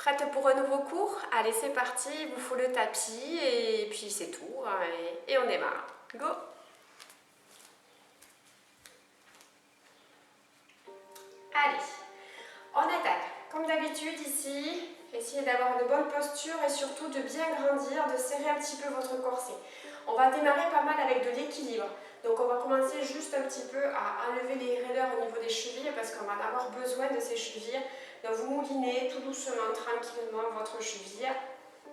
Prête pour un nouveau cours? Allez, c'est parti, il vous faut le tapis et puis c'est tout. Et on démarre. Go! Allez, on attaque. Comme d'habitude ici, essayez d'avoir une bonne posture et surtout de bien grandir, de serrer un petit peu votre corset. On va démarrer pas mal avec de l'équilibre. Donc on va commencer juste un petit peu à enlever les raideurs au niveau des chevilles parce qu'on va en avoir besoin de ces chevilles. Donc vous moulinez tout doucement, tranquillement votre cheville,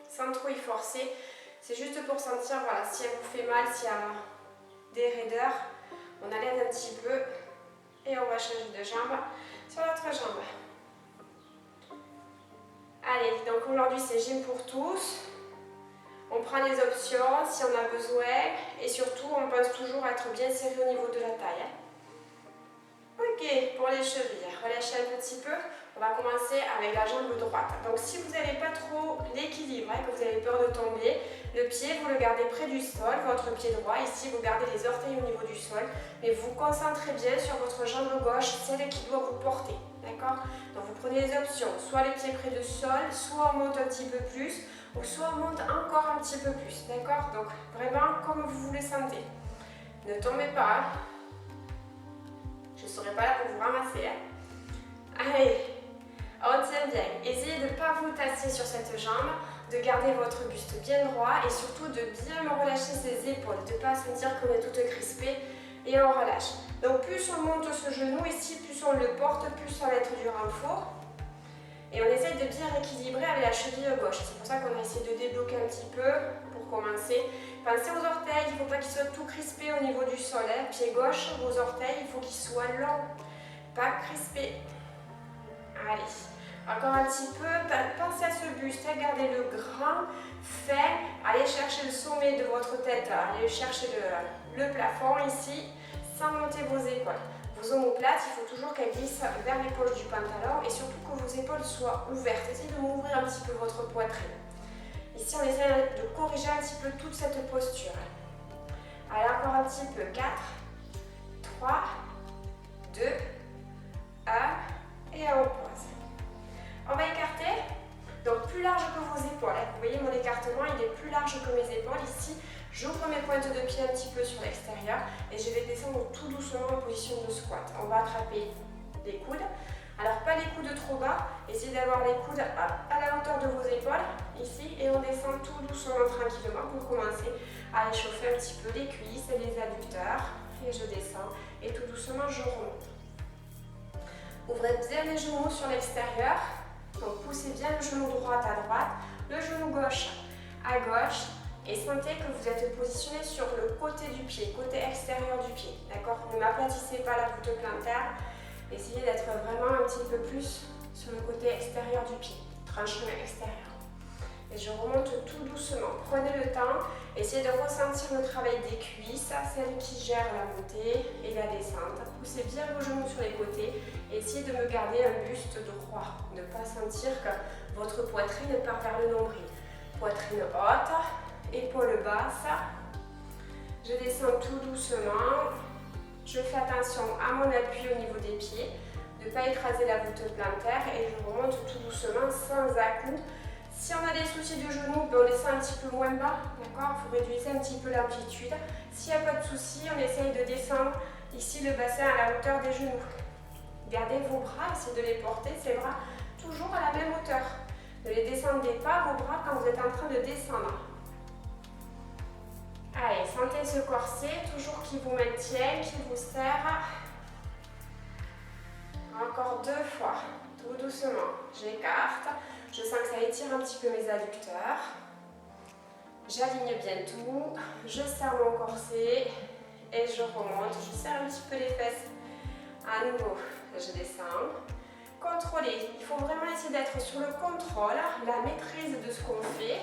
sans trop y forcer. C'est juste pour sentir, voilà, si elle vous fait mal, s'il y a des raideurs, on allège un petit peu et on va changer de jambe sur l'autre jambe. Allez, donc aujourd'hui c'est gym pour tous. On prend les options si on a besoin et surtout on pense toujours à être bien serré au niveau de la taille. Ok, pour les chevilles, relâchez un petit peu. On va commencer avec la jambe droite. Donc si vous n'avez pas trop l'équilibre, que vous avez peur de tomber, le pied vous le gardez près du sol, votre pied droit. Ici vous gardez les orteils au niveau du sol, mais vous vous concentrez bien sur votre jambe gauche, celle qui doit vous porter. D'accord? Donc vous prenez les options, soit les pieds près du sol, soit on monte un petit peu plus, ou soit on monte encore un petit peu plus. D'accord? Donc vraiment comme vous le sentez. Ne tombez pas. Je ne serai pas là pour vous ramasser. Allez, on tient bien. Essayez de ne pas vous tasser sur cette jambe, de garder votre buste bien droit et surtout de bien relâcher ses épaules, de ne pas sentir qu'on est toute crispée et on relâche. Donc plus on monte ce genou ici, plus on le porte, plus ça va être du renfort. Et on essaye de bien rééquilibrer avec la cheville gauche. C'est pour ça qu'on a essayé de débloquer un petit peu pour commencer. Pensez aux orteils, il ne faut pas qu'ils soient tout crispés au niveau du sol. Pied gauche, vos orteils, il faut qu'ils soient longs, pas crispés. Allez, encore un petit peu. Pensez à ce buste, gardez le grand, fait. Allez chercher le sommet de votre tête, allez chercher le plafond ici, sans monter vos épaules. Vos omoplates, il faut toujours qu'elles glissent vers l'épaule du pantalon et surtout que vos épaules soient ouvertes. Essayez de m'ouvrir un petit peu votre poitrine. Ici, on essaie de corriger un petit peu toute cette posture. Allez, encore un petit peu. 4, 3, 2, 1 et on pose. On va écarter, donc plus large que vos épaules. Vous voyez, mon écartement, il est plus large que mes épaules. Ici, j'ouvre mes pointes de pied un petit peu sur l'extérieur et je vais descendre tout doucement en position de squat. On va attraper les coudes. Alors, pas les coudes trop bas, essayez d'avoir les coudes à la hauteur de vos épaules, ici, et on descend tout doucement, tranquillement, pour commencer à échauffer un petit peu les cuisses et les adducteurs. Et je descends, et tout doucement, je remonte. Ouvrez bien les genoux sur l'extérieur, donc poussez bien le genou droit à droite, le genou gauche à gauche, et sentez que vous êtes positionné sur le côté du pied, côté extérieur du pied, d'accord? Ne m'aplatissez pas la voûte plantaire. Essayez d'être vraiment un petit peu plus sur le côté extérieur du pied, tranchement extérieur. Et je remonte tout doucement. Prenez le temps, essayez de ressentir le travail des cuisses, celle qui gère la montée et la descente. Poussez bien vos genoux sur les côtés et essayez de me garder un buste droit. Ne pas sentir que votre poitrine part vers le nombril. Poitrine haute, épaules basses. Je descends tout doucement. Je fais attention à mon appui au niveau des pieds, de ne pas écraser la voûte plantaire et je remonte tout doucement sans à-coups. Si on a des soucis de genoux, on descend un petit peu moins bas, d'accord? Vous réduisez un petit peu l'amplitude. S'il n'y a pas de soucis, on essaye de descendre ici le bassin à la hauteur des genoux. Gardez vos bras, essayez de les porter, ces bras, toujours à la même hauteur. Ne les descendez pas, vos bras, quand vous êtes en train de descendre. Allez, sentez ce corset, toujours qui vous maintient, qui vous serre. Encore 2 fois, tout doucement. J'écarte, je sens que ça étire un petit peu mes adducteurs. J'aligne bien tout, je serre mon corset et je remonte. Je serre un petit peu les fesses. À nouveau, je descends. Contrôlez, il faut vraiment essayer d'être sur le contrôle, la maîtrise de ce qu'on fait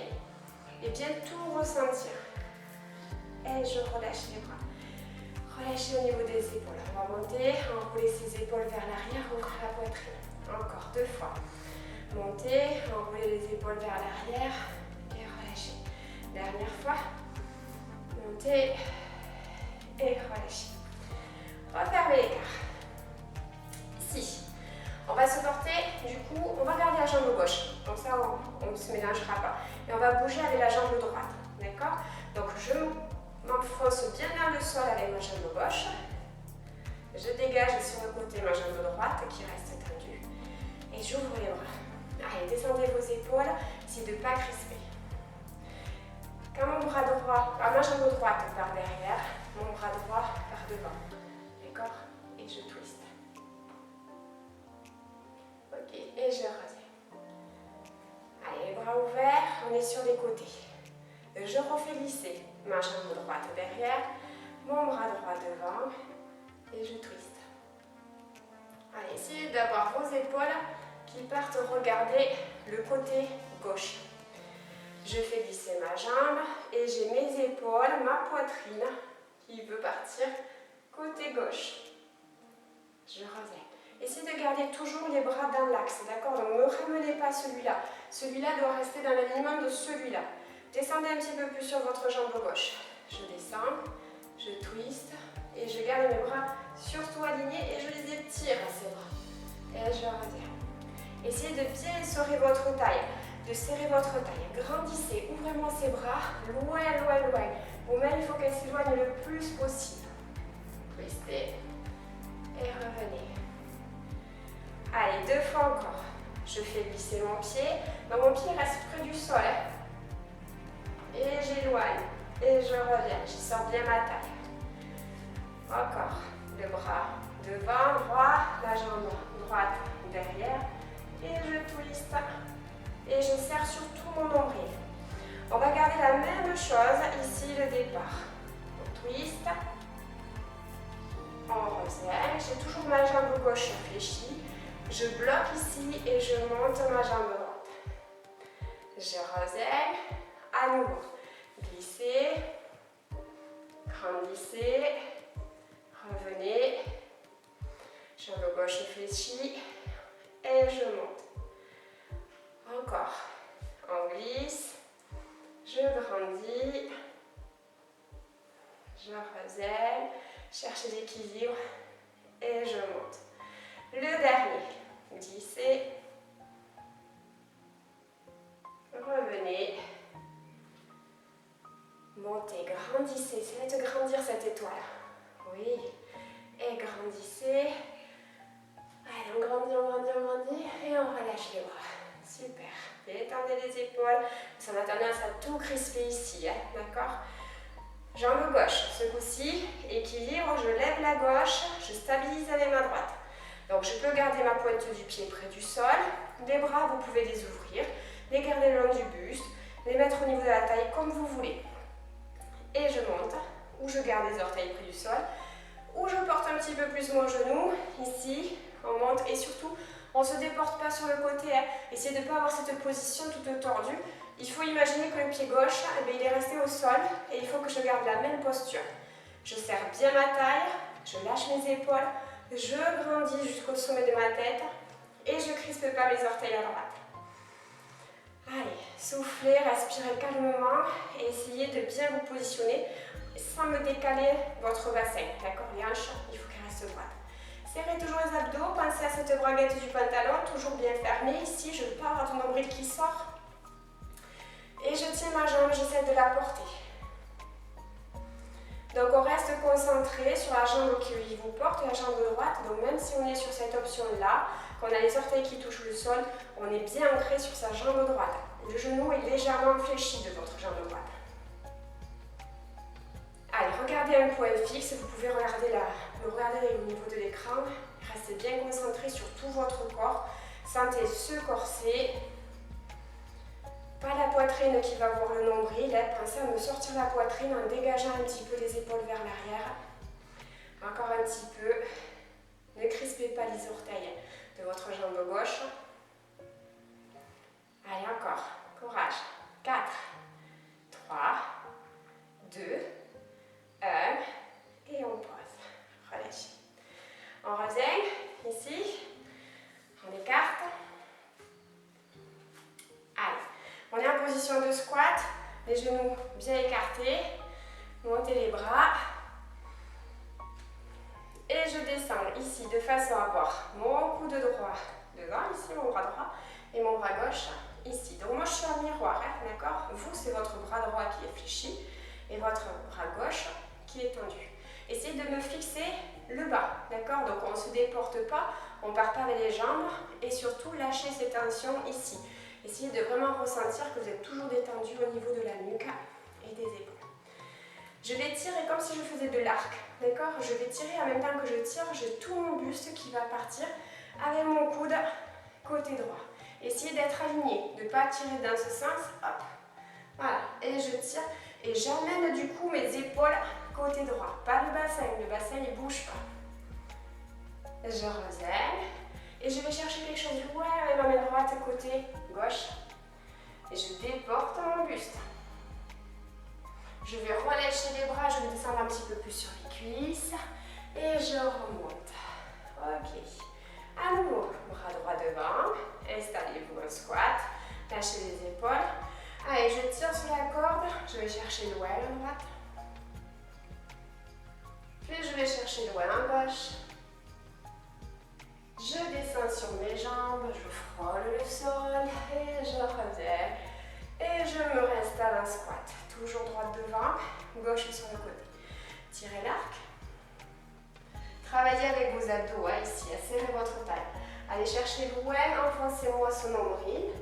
et bien tout ressentir. Et je relâche les bras. Relâchez au niveau des épaules. On va monter, enrouler ses épaules vers l'arrière, ouvrir la poitrine. Encore 2 fois. Montez, enrouler les épaules vers l'arrière et relâchez. Dernière fois. Montez et relâchez. Refermez l'écart. Ici, On va se porter, du coup, on va garder la jambe gauche. Donc ça, on ne se mélangera pas. Et on va bouger avec la jambe droite. D'accord? Donc je m'enfonce bien dans le sol avec ma jambe gauche. Je dégage sur le côté ma jambe droite qui reste tendue. Et j'ouvre les bras. Allez, descendez vos épaules, essayez de ne pas crisper. Quand mon bras droit, ma jambe droite par derrière, mon bras droit par devant. D'accord? Et je twist. Ok, et je reviens. Allez, les bras ouverts, on est sur les côtés. Je refais glisser ma jambe droite derrière, mon bras droit devant, et je twist. Allez, essayez d'avoir vos épaules qui partent regarder le côté gauche. Je fais glisser ma jambe et j'ai mes épaules, ma poitrine qui veut partir côté gauche. Je reviens. Essayez de garder toujours les bras dans l'axe, d'accord? Donc ne ramenez pas celui-là. Celui-là doit rester dans l'alignement de celui-là. Descendez un petit peu plus sur votre jambe gauche. Je descends, je twist et je garde mes bras surtout alignés et je les étire ces bras. Et je reviens. Essayez de bien essorer votre taille, de serrer votre taille. Grandissez, ouvrez-moi ces bras, loin, loin, loin. Vos mains, il faut qu'elles s'éloignent le plus possible. Twistez et revenez. Allez, 2 fois encore. Je fais glisser mon pied. Donc mon pied reste près du sol. Et j'éloigne. Et je reviens. J'y sors bien ma taille. Encore. Le bras devant, droit. La jambe droite derrière. Et je twist. Et je serre sur tout mon nombril. On va garder la même chose ici, le départ. On twist. On resserre. J'ai toujours ma jambe gauche fléchie. Je bloque ici et je monte ma jambe droite. Je resserre. À nouveau. Glissez. Grandissez. Revenez. Jambe gauche fléchie. Et je monte. Encore. On glisse. Je grandis. Je resserre. Cherche l'équilibre. Et je monte. Le dernier. Glissez. Revenez. Montez. Grandissez. Essayez de grandir cette étoile. Oui. Et grandissez. Allez, on grandit, on grandit, on grandit. Et on relâche les bras. Super. Détendez les épaules. Ça a tendance à tout crisper ici. D'accord? Jambe gauche. Ce coup-ci, équilibre. Je lève la gauche. Je stabilise avec ma droite. Donc je peux garder ma pointe du pied près du sol. Les bras, vous pouvez les ouvrir. Les garder le long du buste. Les mettre au niveau de la taille comme vous voulez. Et je monte. Ou je garde les orteils près du sol. Ou je porte un petit peu plus mon genou. Ici. On monte et surtout, on ne se déporte pas sur le côté. Essayez de ne pas avoir cette position toute tordue. Il faut imaginer que le pied gauche, il est resté au sol et il faut que je garde la même posture. Je serre bien ma taille, je lâche mes épaules, je grandis jusqu'au sommet de ma tête et je ne crispe pas mes orteils à droite. Allez, soufflez, respirez calmement et essayez de bien vous positionner sans me décaler votre bassin. D'accord? Les hanches, il faut qu'elles restent droites. Serrez toujours les abdos, pensez à cette braguette du pantalon, toujours bien fermée. Ici, je pars à ton nombril qui sort. Et je tiens ma jambe, j'essaie de la porter. Donc on reste concentré sur la jambe qui vous porte, la jambe droite. Donc même si on est sur cette option-là, qu'on a les orteils qui touchent le sol, on est bien ancré sur sa jambe droite. Le genou est légèrement fléchi de votre jambe droite. Allez, regardez un point fixe, vous pouvez le regarder au niveau de l'écran. Restez bien concentré sur tout votre corps. Sentez ce corset. Pas la poitrine qui va voir le nombril. Pensez à me sortir la poitrine en dégageant un petit peu les épaules vers l'arrière. Encore un petit peu. Ne crispez pas les orteils de votre jambe gauche. Allez, encore. Courage. 4, 3, 2, 1. Et on pose. Relâchez. On revient. Ici. On écarte. Allez. On est en position de squat. Les genoux bien écartés. Montez les bras. Et je descends ici de façon à avoir mon coude droit devant, ici mon bras droit, et mon bras gauche ici. Donc moi je suis en miroir, hein, d'accord? Vous, c'est votre bras droit qui est fléchi et votre bras gauche qui est tendu. Essayez de me fixer le bas, d'accord? Donc on ne se déporte pas, on ne part pas avec les jambes et surtout lâchez ces tensions ici. Essayez de vraiment ressentir que vous êtes toujours détendu au niveau de la nuque et des épaules. Je vais tirer comme si je faisais de l'arc, d'accord? Je vais tirer en même temps que je tire, j'ai tout mon buste qui va partir avec mon coude côté droit. Essayez d'être aligné, de ne pas tirer dans ce sens, hop, voilà, et je tire, et j'amène du coup mes épaules côté droit, pas le bassin il bouge pas. Je reviens, et je vais chercher quelque chose loin avec ma main droite côté gauche, et je déporte mon buste. Je vais relâcher les bras, je vais descendre un petit peu plus sur les cuisses, et je remonte. Ok. À nouveau, bras droit devant, installez-vous en squat, lâchez les épaules. Allez, je tire sur la corde, je vais chercher loin à droite. Puis je vais chercher loin à gauche. Je descends sur mes jambes, je frôle le sol et je reviens. Et je me réinstalle en squat. Toujours droite devant, gauche sur le côté. Tirez l'arc. Travaillez avec vos abdos, hein, ici, serrez votre taille. Allez chercher loin, enfoncez-moi ce nombril.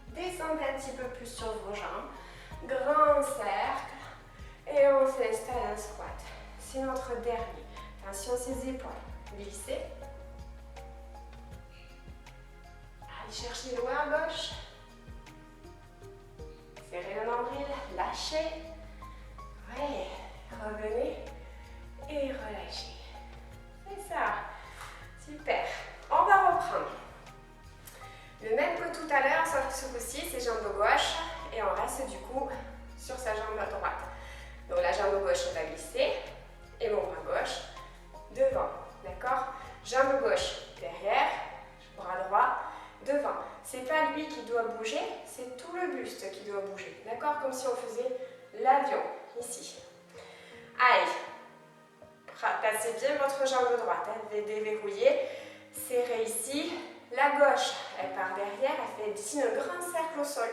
Descendez un petit peu plus sur vos jambes. Grand cercle. Et on s'installe en squat. C'est notre dernier. Attention ces épaules. Glissez. Allez chercher loin à gauche. Serrez le nombril, lâchez. Ouais. Revenez et relâchez. C'est ça. Super. On va reprendre. Le même que tout à l'heure, sauf que ce coup-ci, c'est jambe gauche et on reste du coup sur sa jambe droite. Donc la jambe gauche va glisser et mon bras gauche devant. D'accord? Jambe gauche derrière, bras droit devant. C'est pas lui qui doit bouger, c'est tout le buste qui doit bouger. D'accord? Comme si on faisait l'avion ici. Allez. Passez bien votre jambe droite, hein, déverrouillez, serrez ici, la gauche, elle part derrière, elle fait ici un grand cercle au sol.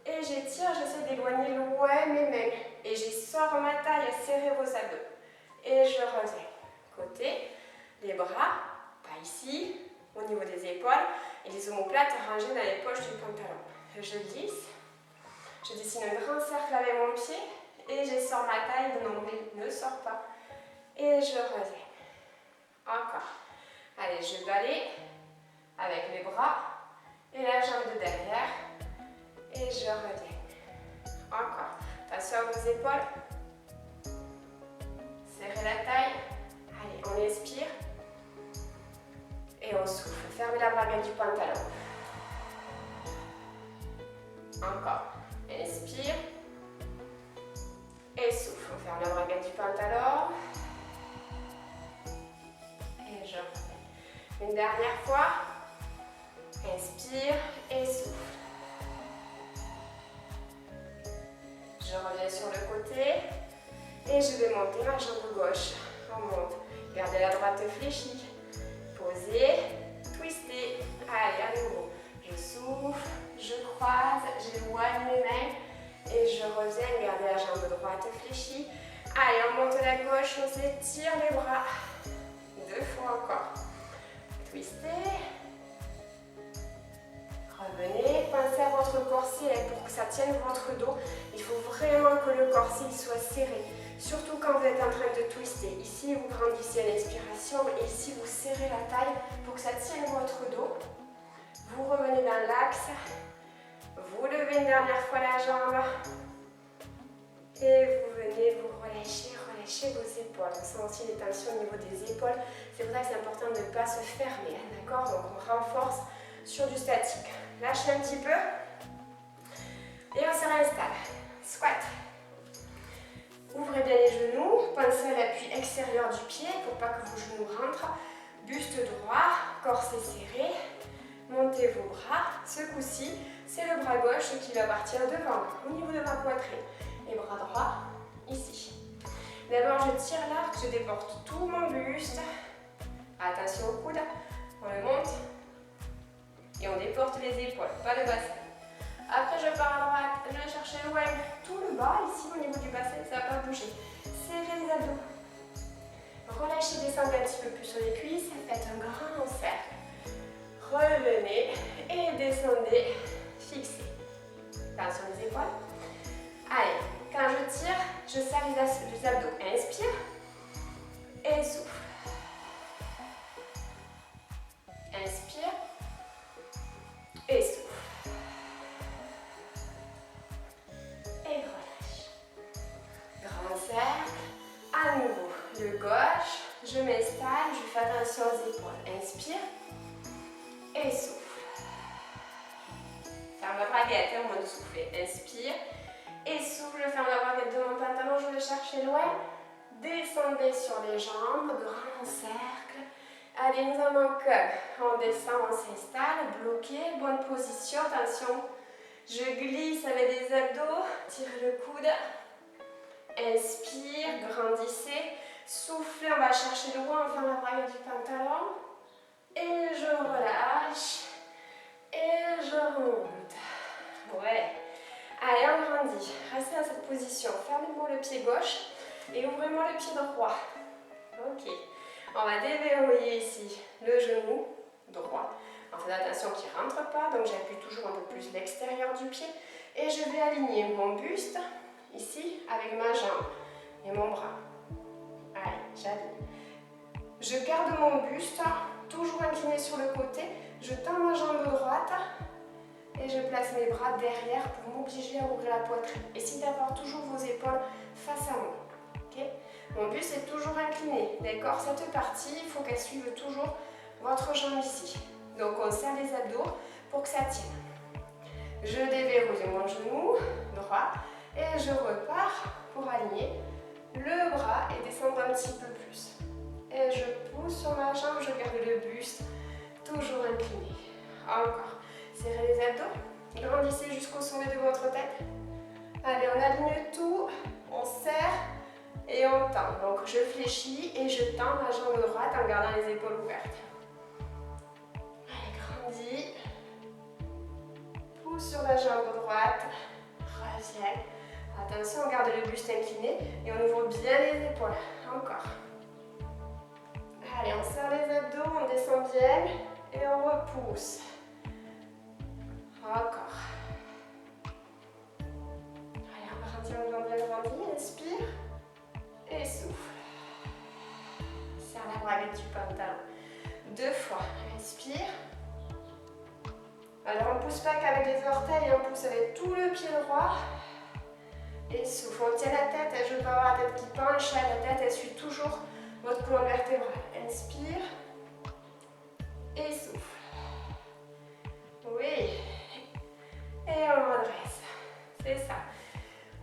Et j'étire, j'essaie d'éloigner loin mes mains. Et je sors ma taille, serrez vos abdos. Et je reviens. Côté, les bras, pas ici, au niveau des épaules, et les omoplates rangées dans les poches du pantalon. Je glisse, je dessine un grand cercle avec mon pied, et je sors ma taille, le nombril ne sort pas. Et je reviens. Encore. Allez, je balaye avec les bras et la jambe de derrière. Et je reviens. Encore. Attention à vos épaules. Serrez la taille. Allez, on expire. Et on souffle. Fermez la braguette du pantalon. Encore. Inspire. Et souffle. On ferme la braguette du pantalon. Et je reviens. Une dernière fois. Inspire et souffle. Je reviens sur le côté. Et je vais monter ma jambe gauche. On monte. Gardez la droite fléchie. Posez. Twistez. Allez, à nouveau. Je souffle. Je croise. J'éloigne mes mains. Et je reviens. Gardez la jambe droite fléchie. Allez, on monte la gauche. On s'étire les bras. 2 fois encore. Twistez. Revenez, pensez à votre corset pour que ça tienne votre dos. Il faut vraiment que le corset soit serré. Surtout quand vous êtes en train de twister. Ici, vous grandissez à l'expiration et ici, vous serrez la taille pour que ça tienne votre dos. Vous revenez dans l'axe. Vous levez une dernière fois la jambe. Et vous venez vous relâcher vos épaules. On sent aussi les tensions au niveau des épaules. C'est pour ça que c'est important de ne pas se fermer. Hein, d'accord? Donc, on renforce sur du statique. Lâchez un petit peu. Et on se réinstalle. Squat. Ouvrez bien les genoux. Pensez à l'appui extérieur du pied pour pas que vos genoux rentrent. Buste droit, corset serré. Montez vos bras. Ce coup-ci, c'est le bras gauche qui va partir devant, au niveau de ma poitrine. Et bras droit, ici. D'abord, je tire l'arc, je déporte tout mon buste. Attention au coude. On le monte. Et on déporte les épaules, pas le bassin. Après, je pars à droite, je vais chercher loin tout le bas, ici au niveau du bassin, ça va pas bouger. Serrez les abdos. Relâchez, descendez un petit peu plus sur les cuisses, faites un grand cercle. Revenez et descendez, fixez. Sur les épaules. Allez, quand je tire, je serre les abdos. Inspire et souffle. Inspire et souffle. Et relâche. Grand cercle. À nouveau, le gauche. Je m'installe, je fais attention aux épaules. Inspire et souffle. Ferme la braguette, au moins de souffler. Inspire et souffle. Ferme la braguette de mon pantalon, je vais chercher loin. Descendez sur les jambes, grand cercle. Allez, nous en manque un. On descend, on s'installe, bloqué, bonne position, attention. Je glisse avec les abdos, tirez le coude. Inspire, grandissez. Soufflez, on va chercher loin, on ferme la braguette du pantalon. Et je relâche. Et je remonte. Ouais. Allez, on grandit. Restez dans cette position. Fermez-moi le pied gauche et ouvrez-moi le pied droit. Ok. On va déverrouiller ici le genou droit. En faisant attention qu'il ne rentre pas, donc j'appuie toujours un peu plus l'extérieur du pied. Et je vais aligner mon buste ici avec ma jambe et mon bras. Allez, j'aligne. Je garde mon buste toujours incliné sur le côté. Je tends ma jambe droite et je place mes bras derrière pour m'obliger à ouvrir la poitrine. Essayez d'avoir toujours vos épaules face à moi. Okay? Mon buste est toujours incliné. D'accord? Cette partie, il faut qu'elle suive toujours votre jambe ici. Donc on serre les abdos pour que ça tienne. Je déverrouille mon genou droit et je repars pour aligner le bras et descendre un petit peu plus. Et je pousse sur ma jambe, je garde le buste toujours incliné. Encore. Serrez les abdos. Grandissez jusqu'au sommet de votre tête. Allez, on aligne tout. On serre et on tend. Donc, je fléchis et je tends ma jambe droite en gardant les épaules ouvertes. Allez, grandis. Pousse sur la jambe droite. Reviens. Attention, on garde le buste incliné et on ouvre bien les épaules. Encore. Allez, on serre les abdos, on descend bien et on repousse. Encore. Allez, on grandit, grandit. Inspire et souffle. Serre la braguette du pantalon. 2 fois. Inspire. Alors, on ne pousse pas qu'avec les orteils, on pousse avec tout le pied droit. Et souffle. On tient la tête, je veux pas avoir la tête qui penche. La tête, elle suit toujours votre colonne vertébrale. Inspire et souffle. Oui. Et on redresse. C'est ça.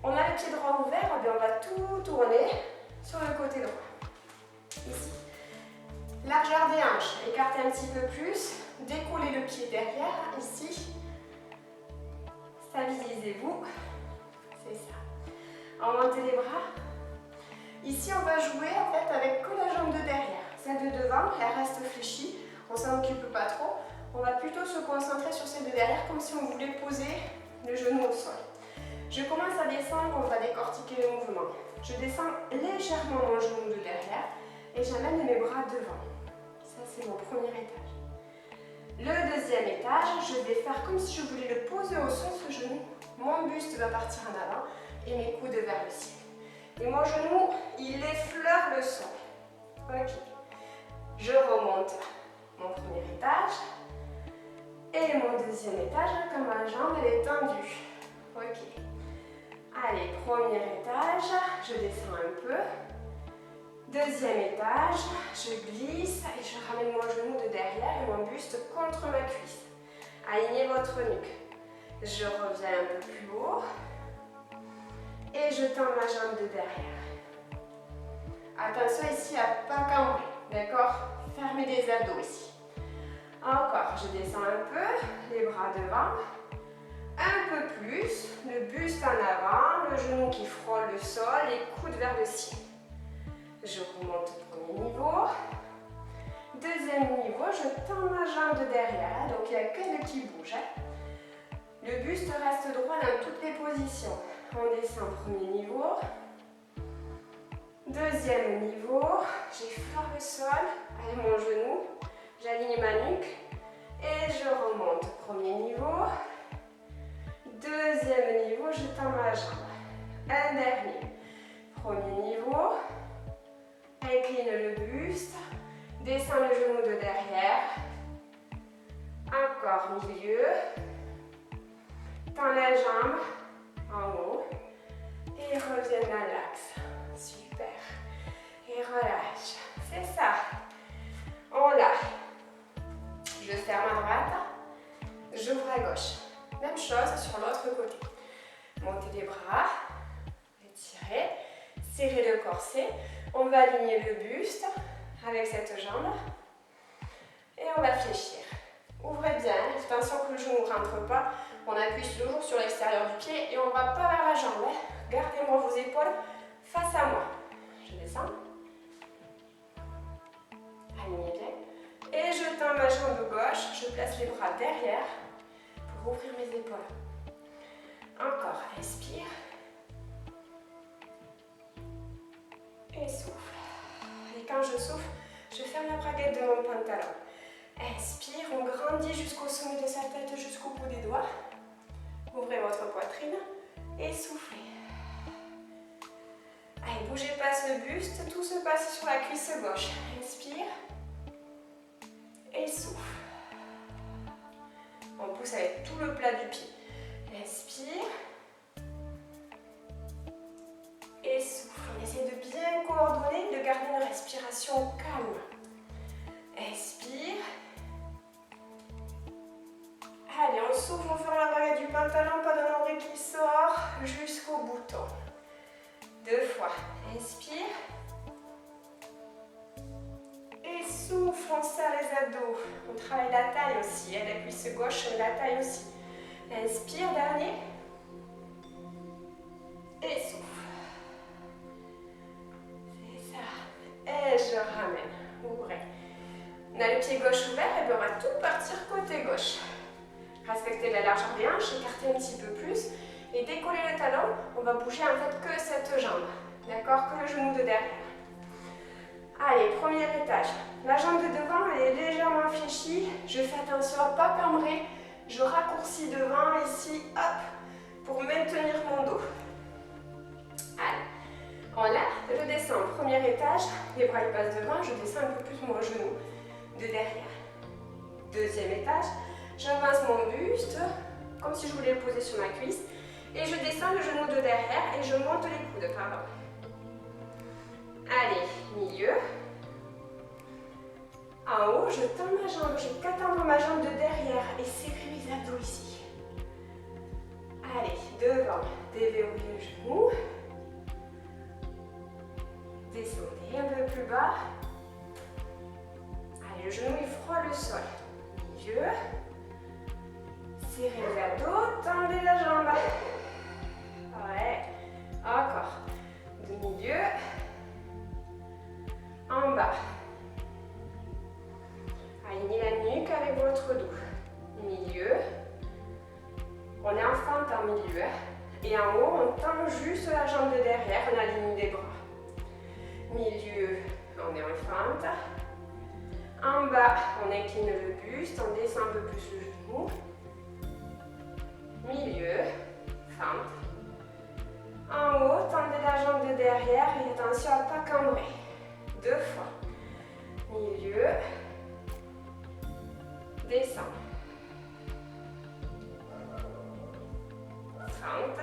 On a le pied droit ouvert, et on va tout tourner sur le côté droit. Ici. Largeur des hanches. Écartez un petit peu plus. Décollez le pied derrière. Ici. Stabilisez-vous. C'est ça. Remontez les bras. Ici, on va jouer en fait avec que la jambe de derrière. Celle de devant, elle reste fléchie. On ne s'en occupe pas trop. On va plutôt se concentrer sur celle de derrière comme si on voulait poser le genou au sol. Je commence à descendre, on va décortiquer le mouvement. Je descends légèrement mon genou de derrière et j'amène mes bras devant. Ça, c'est mon premier étage. Le deuxième étage, je vais faire comme si je voulais le poser au sol, ce genou. Mon buste va partir en avant et mes coudes vers le ciel. Et mon genou, il effleure le sol. Ok. Je remonte mon premier étage. Et mon deuxième étage, comme ma jambe, elle est tendue. Ok. Allez, premier étage, je descends un peu. Deuxième étage, je glisse et je ramène mon genou de derrière et mon buste contre ma cuisse. Alignez votre nuque. Je reviens un peu plus haut. Et je tends ma jambe de derrière. Attention ici à ne pas cambrer, d'accord? Fermez les abdos ici. Encore, je descends un peu, les bras devant. Un peu plus, le buste en avant, le genou qui frôle le sol, les coudes vers le ciel. Je remonte au premier niveau. Deuxième niveau, je tends ma jambe de derrière, donc il n'y a qu'elle qui bouge. Le buste reste droit dans toutes les positions. On descend, premier niveau. Deuxième niveau, j'effleure le sol avec mon genou, j'aligne ma nuque et je remonte. Premier niveau. Deuxième niveau, je tends ma jambe. Un dernier. Premier niveau. Incline le buste. Descends le genou de derrière. Encore milieu. Tends la jambe en haut. Et reviens à l'axe. Super. Et relâche. C'est ça. On lâche. Je ferme à droite. J'ouvre à gauche. Même chose sur l'autre côté. Montez les bras. Étirez. Serrez le corset. On va aligner le buste avec cette jambe. Et on va fléchir. Ouvrez bien. Attention que le genou ne rentre pas. On appuie toujours sur l'extérieur du pied et on ne va pas vers la jambe. Gardez-moi vos épaules face à moi. Je descends. Alignez bien. Et je tends ma jambe gauche. Je place les bras derrière pour ouvrir mes épaules. Encore. Inspire. Et souffle. Et quand je souffle, je ferme la braguette de mon pantalon. Inspire, on grandit jusqu'au sommet de sa tête, jusqu'au bout des doigts. Ouvrez votre poitrine et soufflez. Allez, bougez pas ce buste, tout se passe sur la cuisse gauche. Inspire et souffle. On pousse avec tout le plat du pied. Inspire et souffle. On essaie de bien coordonner, de garder une respiration calme. Inspire. Allez, on souffle, on ferme la braguette du pantalon, pas de nombril qui sort, jusqu'au bouton. 2 fois. Inspire. Et souffle, on serre les abdos. On travaille la taille aussi, la cuisse gauche, la taille aussi. Inspire, dernier. Et souffle. C'est ça. Et je ramène. Ouvrez. On a le pied gauche ouvert et on va tout partir côté gauche. Respectez la largeur des hanches, écartez un petit peu plus et décollez le talon. On va bouger en fait que cette jambe, d'accord, que le genou de derrière. Allez, premier étage. La jambe de devant elle est légèrement fléchie. Je fais attention à ne pas cambrer. Je raccourcis devant ici, hop, pour maintenir mon dos. Allez, en l'air, je descends. Premier étage, les bras ils passent devant, je descends un peu plus mon genou de derrière. Deuxième étage. J'avance mon buste, comme si je voulais le poser sur ma cuisse. Et je descends le genou de derrière et je monte les coudes, pardon. Allez, milieu. En haut, je tends ma jambe, je qu'attendre ma jambe de derrière et serrer mes abdos ici. Allez, devant, déverrouillez le genou. Descendez un peu plus bas. Allez, le genou il frôle le sol. Milieu. Serrez les abdos, tendez la jambe. Ouais, encore. De milieu. En bas. Alignez la nuque avec votre dos. Milieu. On est en fente en milieu. Et en haut, on tend juste la jambe de derrière, on aligne les bras. Milieu, on est en fente. En bas, on incline le buste, on descend un peu plus le genou. Milieu, fente. En haut, tendez la jambe de derrière et attention à ne pas cambrer. 2 fois. Milieu, descend. Fente.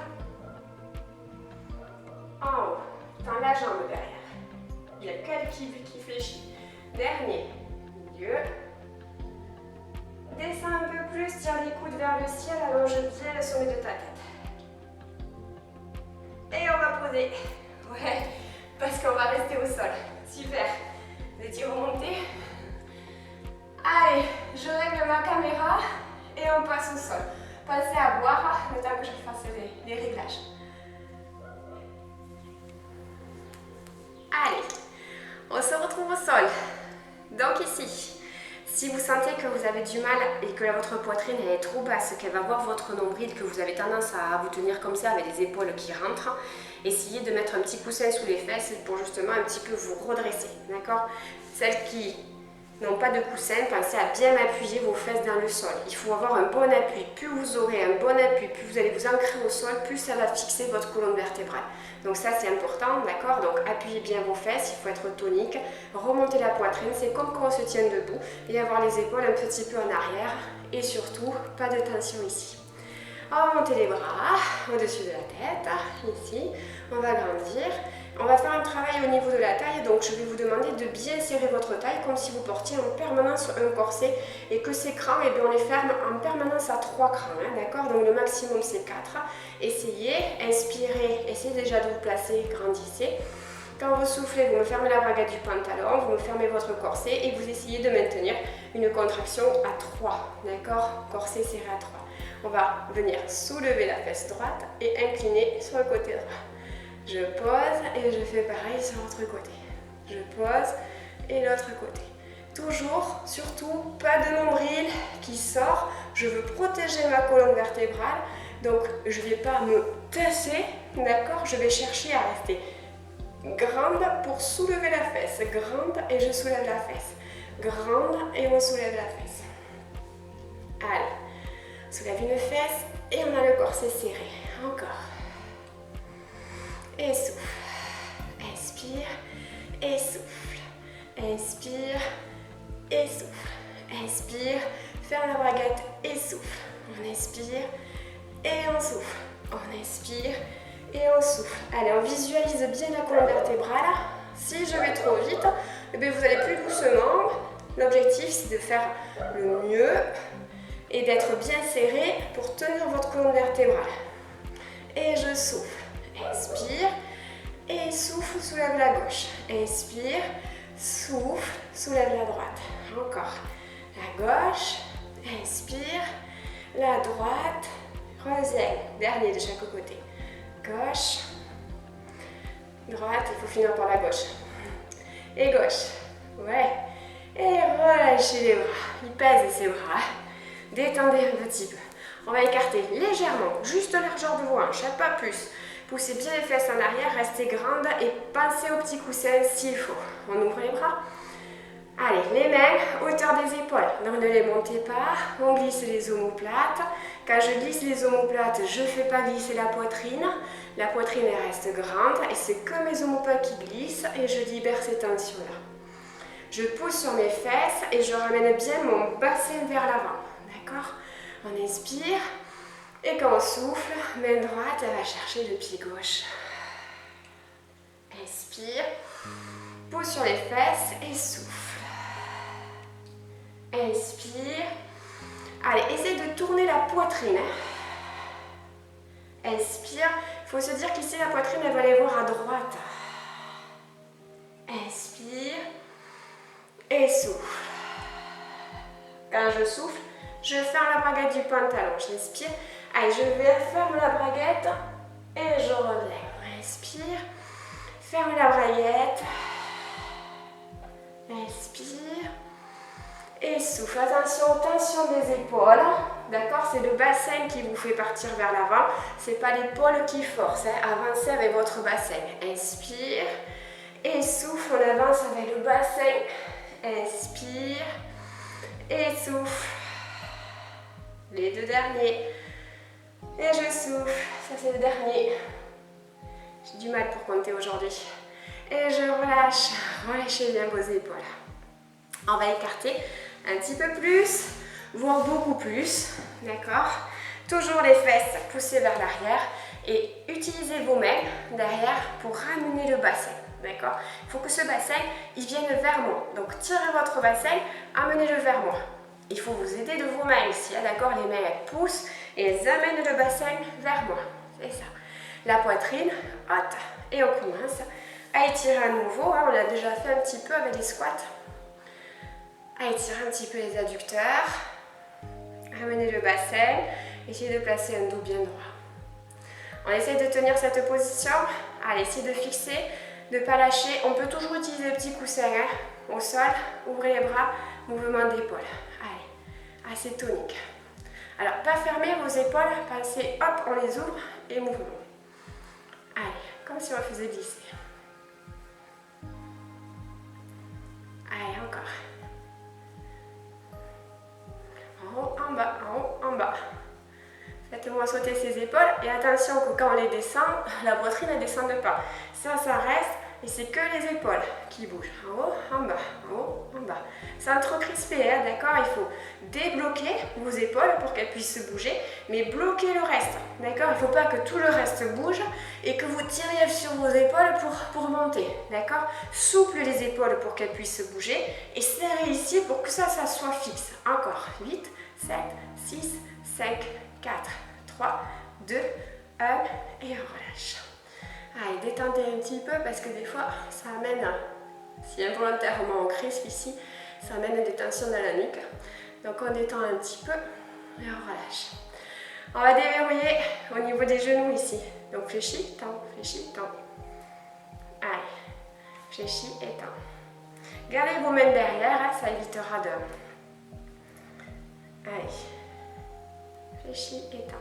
En haut, tend la jambe derrière. Il y a qu'elle qui fléchit. Dernier. Milieu. Descends un peu plus, tire les coudes vers le ciel, allonge bien le sommet de ta tête. Et on va poser. Ouais, parce qu'on va rester au sol. Super. Les tirs remontés. Allez, je règle ma caméra et on passe au sol. Passez à boire le temps que je fasse les réglages. Allez, on se retrouve au sol. Donc ici, si vous sentez que vous avez du mal et que votre poitrine est trop basse, qu'elle va voir votre nombril, que vous avez tendance à vous tenir comme ça avec les épaules qui rentrent, essayez de mettre un petit coussin sous les fesses pour justement un petit peu vous redresser, d'accord? Celles qui n'ont pas de coussin, pensez à bien appuyer vos fesses dans le sol. Il faut avoir un bon appui. Plus vous aurez un bon appui, plus vous allez vous ancrer au sol, plus ça va fixer votre colonne vertébrale. Donc ça c'est important, d'accord? Donc appuyez bien vos fesses, il faut être tonique. Remontez la poitrine, c'est comme quand on se tient debout. Et avoir les épaules un petit peu en arrière. Et surtout, pas de tension ici. Remontez les bras au-dessus de la tête, ici. On va grandir. On va faire un travail au niveau de la taille, donc je vais vous demander de bien serrer votre taille comme si vous portiez en permanence un corset et que ces crans, eh bien, on les ferme en permanence à 3 crans, hein, d'accord? Donc le maximum c'est 4. Essayez, inspirez, essayez déjà de vous placer, grandissez. Quand vous soufflez, vous me fermez la braguette du pantalon, vous me fermez votre corset et vous essayez de maintenir une contraction à 3, d'accord? Corset serré à 3. On va venir soulever la fesse droite et incliner sur le côté droit. Je pose et je fais pareil sur l'autre côté. Je pose et l'autre côté. Toujours, surtout, pas de nombril qui sort. Je veux protéger ma colonne vertébrale. Donc, je ne vais pas me tasser, d'accord? Je vais chercher à rester grande pour soulever la fesse. Grande et je soulève la fesse. Grande et on soulève la fesse. Allez, soulève une fesse et on a le corset serré. Encore. Et souffle, inspire, et souffle, inspire, et souffle, inspire, ferme la braguette et souffle, on inspire et on souffle, on inspire et on souffle. Allez, on visualise bien la colonne vertébrale. Si je vais trop vite, eh bien vous allez plus doucement. L'objectif c'est de faire le mieux et d'être bien serré pour tenir votre colonne vertébrale. Et je souffle. Inspire et souffle, soulève la gauche. Inspire, souffle, soulève la droite. Encore. La gauche, inspire, la droite, reviens. Dernier de chaque côté. Gauche, droite, il faut finir par la gauche. Et gauche, ouais. Et relâchez les bras. Il pèse ses bras. Détendez un petit peu. On va écarter légèrement, juste la largeur de vos hanches, pas plus. Poussez bien les fesses en arrière, restez grande et pensez au petit coussin s'il faut. On ouvre les bras. Allez, les mains, hauteur des épaules. Donc ne les montez pas, on glisse les omoplates. Quand je glisse les omoplates, je ne fais pas glisser la poitrine. La poitrine elle reste grande et c'est que mes omoplates qui glissent et je libère ces tensions-là. Je pousse sur mes fesses et je ramène bien mon bassin vers l'avant. D'accord? On inspire. Et quand on souffle, main droite, elle va chercher le pied gauche. Inspire, pousse sur les fesses et souffle. Inspire. Allez, essaye de tourner la poitrine. Inspire. Il faut se dire qu'ici, la poitrine, elle va aller voir à droite. Inspire. Et souffle. Quand je souffle, je ferme la braguette du pantalon. J'inspire. Allez, je vais fermer la braguette et je reviens. Inspire, ferme la braguette, inspire et souffle. Attention, tension des épaules, d'accord? C'est le bassin qui vous fait partir vers l'avant, c'est pas l'épaule qui force, hein. Avancez avec votre bassin. Inspire et souffle, on avance avec le bassin. Inspire et souffle. Les deux derniers. Et je souffle, ça c'est le dernier. J'ai du mal pour compter aujourd'hui. Et je relâche, relâchez bien vos épaules. On va écarter un petit peu plus, voire beaucoup plus, d'accord? Toujours les fesses poussées vers l'arrière et utilisez vos mains derrière pour ramener le bassin, d'accord? Il faut que ce bassin, il vienne vers moi. Donc tirez votre bassin, amenez-le vers moi. Il faut vous aider de vos mains ici, d'accord? Les mains elles poussent et elles amènent le bassin vers moi. C'est ça. La poitrine haute. Et on commence à étirer à nouveau. On l'a déjà fait un petit peu avec les squats. À étirer un petit peu les adducteurs. Amenez le bassin. Essayez de placer un dos bien droit. On essaie de tenir cette position. Allez, essayez de fixer, de ne pas lâcher. On peut toujours utiliser le petit coussin, hein, au sol, ouvrez les bras, mouvement d'épaule. Allez, assez tonique. Alors, pas fermer vos épaules, passez, hop, on les ouvre et mouvement. Allez, comme si on faisait glisser. Allez, encore. En haut, en bas, en haut, en bas. Faites-moi sauter ces épaules et attention que quand on les descend, la poitrine ne descend pas. Ça reste et c'est que les épaules qui bougent. En haut, en bas, en haut, en bas. Sans trop crisper, hein, d'accord? Il faut débloquer vos épaules pour qu'elles puissent bouger, mais bloquer le reste, d'accord? Il ne faut pas que tout le reste bouge et que vous tiriez sur vos épaules pour monter, d'accord? Souple les épaules pour qu'elles puissent bouger et serrez ici pour que ça soit fixe. Encore, 8, 7, 6, 5, 4, 3, 2, 1 et on relâche. Allez, détendez un petit peu parce que des fois ça amène, si involontairement on crispe ici, ça amène des tensions dans la nuque. Donc on détend un petit peu et on relâche. On va déverrouiller au niveau des genoux ici. Donc fléchis, tends, fléchis, tends. Allez, fléchis et tends. Gardez vos mains derrière, hein, ça évitera de... Allez, fléchis et tends.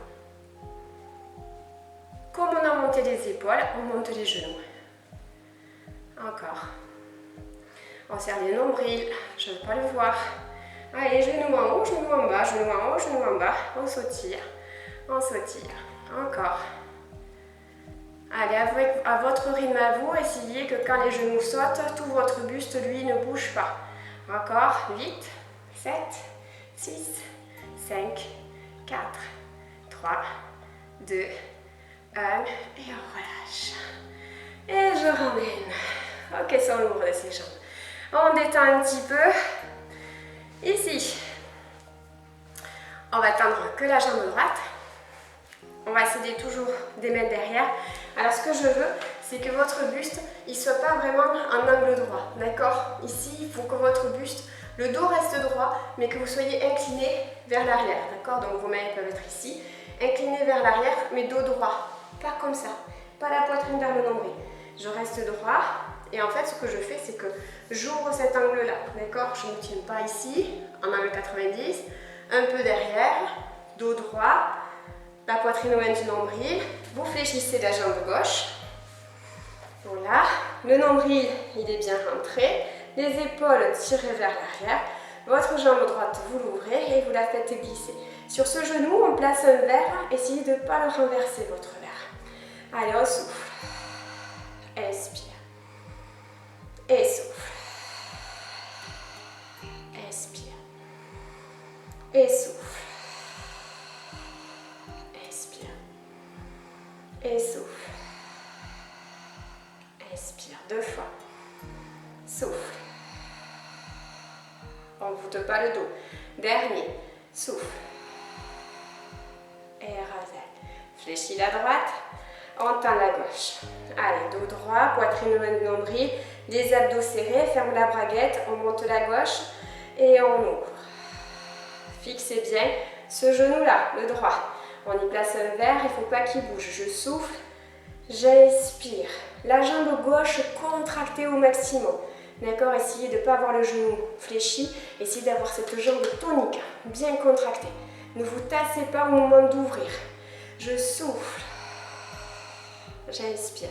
Comme on a monté les épaules, on monte les genoux. Encore. On serre les nombrils, je ne veux pas le voir. Allez, genoux en haut, genoux en bas, genoux en haut, genoux en bas. On sautille, on sautille. Encore. Allez, à votre rythme à vous, essayez que quand les genoux sautent, tout votre buste, lui, ne bouge pas. Encore. 8, 7, 6, 5, 4, 3, 2, 1 et on relâche. Et je ramène. Ok, sont lourdes ces jambes. On détend un petit peu. Ici, on va tendre que la jambe droite. On va céder toujours des mains derrière. Alors ce que je veux, c'est que votre buste, il ne soit pas vraiment en angle droit. D'accord? Ici, il faut que votre buste, le dos reste droit, mais que vous soyez incliné vers l'arrière. D'accord? Donc vos mains peuvent être ici. Incliné vers l'arrière, mais dos droit. Pas comme ça, pas la poitrine vers le nombril. Je reste droit et en fait ce que je fais c'est que j'ouvre cet angle là, d'accord? Je ne me tiens pas ici, en angle 90, un peu derrière, dos droit, la poitrine loin du nombril, vous fléchissez la jambe gauche, voilà, le nombril il est bien rentré, les épaules tirées vers l'arrière, votre jambe droite vous l'ouvrez et vous la faites glisser. Sur ce genou, on place un verre, essayez de ne pas le renverser votre verre. Allez, on souffle. Expire. Et souffle. Expire. Et souffle. Expire. Et souffle. Expire. 2 fois. Souffle. On ne voûte pas le dos. Dernier. Souffle. Et rasez. Fléchis la droite. On tend la gauche. Allez, dos droit, poitrine loin du nombril, les abdos serrés, ferme la braguette, on monte la gauche et on ouvre. Fixez bien ce genou-là, le droit. On y place un verre, il ne faut pas qu'il bouge. Je souffle, j'inspire. La jambe gauche contractée au maximum. D'accord? Essayez de ne pas avoir le genou fléchi, essayez d'avoir cette jambe tonique, bien contractée. Ne vous tassez pas au moment d'ouvrir. Je souffle. J'inspire.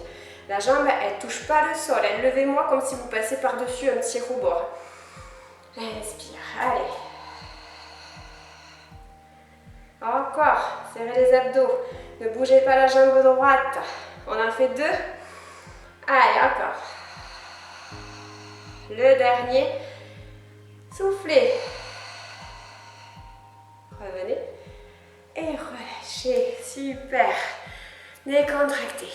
La jambe, elle ne touche pas le sol. Elle levez-moi comme si vous passez par-dessus un petit rebord. Inspire. Allez. Encore. Serrez les abdos. Ne bougez pas la jambe droite. On en fait 2. Allez, encore. Le dernier. Soufflez. Revenez. Et relâchez. Super. Décontractez.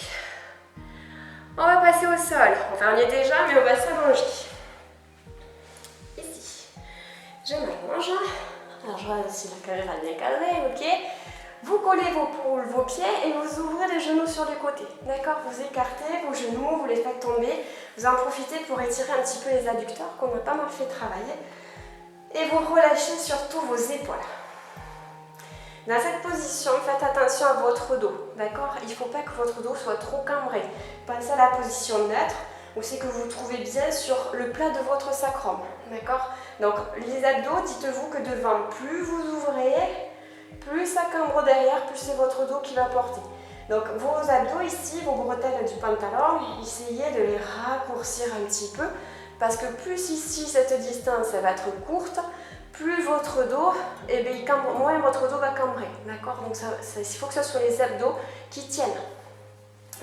On va passer au sol. Enfin, on y est déjà, mais on va s'allonger. Ici. Je m'allonge. Alors, je regarde si la caméra est bien cadrée, ok? Vous collez vos pieds et vous ouvrez les genoux sur les côtés. D'accord? Vous écartez vos genoux, vous les faites tomber. Vous en profitez pour étirer un petit peu les adducteurs qu'on a pas mal fait travailler. Et vous relâchez surtout vos épaules. Dans cette position, faites attention à votre dos, d'accord? Il ne faut pas que votre dos soit trop cambré. Pensez à la position neutre. où c'est que vous vous trouvez bien sur le plat de votre sacrum, d'accord? Donc les abdos, dites-vous que devant, plus vous ouvrez, plus ça cambre derrière, plus c'est votre dos qui va porter. Donc vos abdos ici, vos bretelles du pantalon, essayez de les raccourcir un petit peu, parce que plus ici cette distance elle va être courte, plus votre dos, eh bien, il cambre, moins votre dos va cambrer, d'accord? Donc il faut que ce soit les abdos qui tiennent.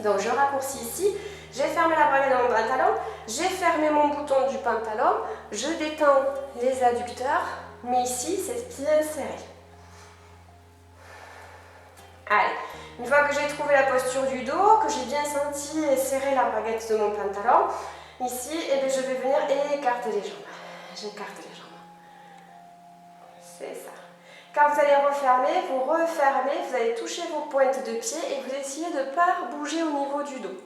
Donc je raccourcis ici, j'ai fermé la braguette de mon pantalon, j'ai fermé mon bouton du pantalon, je détends les adducteurs, mais ici c'est bien serré. Allez, une fois que j'ai trouvé la posture du dos, que j'ai bien senti et serré la braguette de mon pantalon, ici, eh bien, je vais venir écarter les jambes. J'écarte les jambes. C'est ça. Quand vous allez refermer, vous allez toucher vos pointes de pied et vous essayez de ne pas bouger au niveau du dos.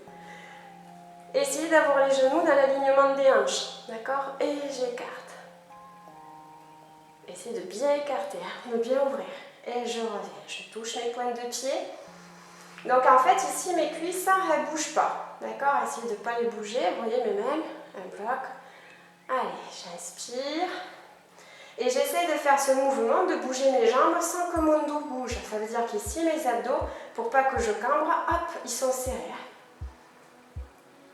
Essayez d'avoir les genoux dans l'alignement des hanches, d'accord? Et j'écarte. Essayez de bien écarter, de bien ouvrir. Et je reviens, je touche mes pointes de pied. Donc en fait ici mes cuisses, elles ne bougent pas, d'accord? Essayez de ne pas les bouger, vous voyez mes mains, un bloc. Allez, j'inspire. Et j'essaie de faire ce mouvement, de bouger mes jambes sans que mon dos bouge. Ça veut dire qu'ici, mes abdos, pour pas que je cambre, hop, ils sont serrés.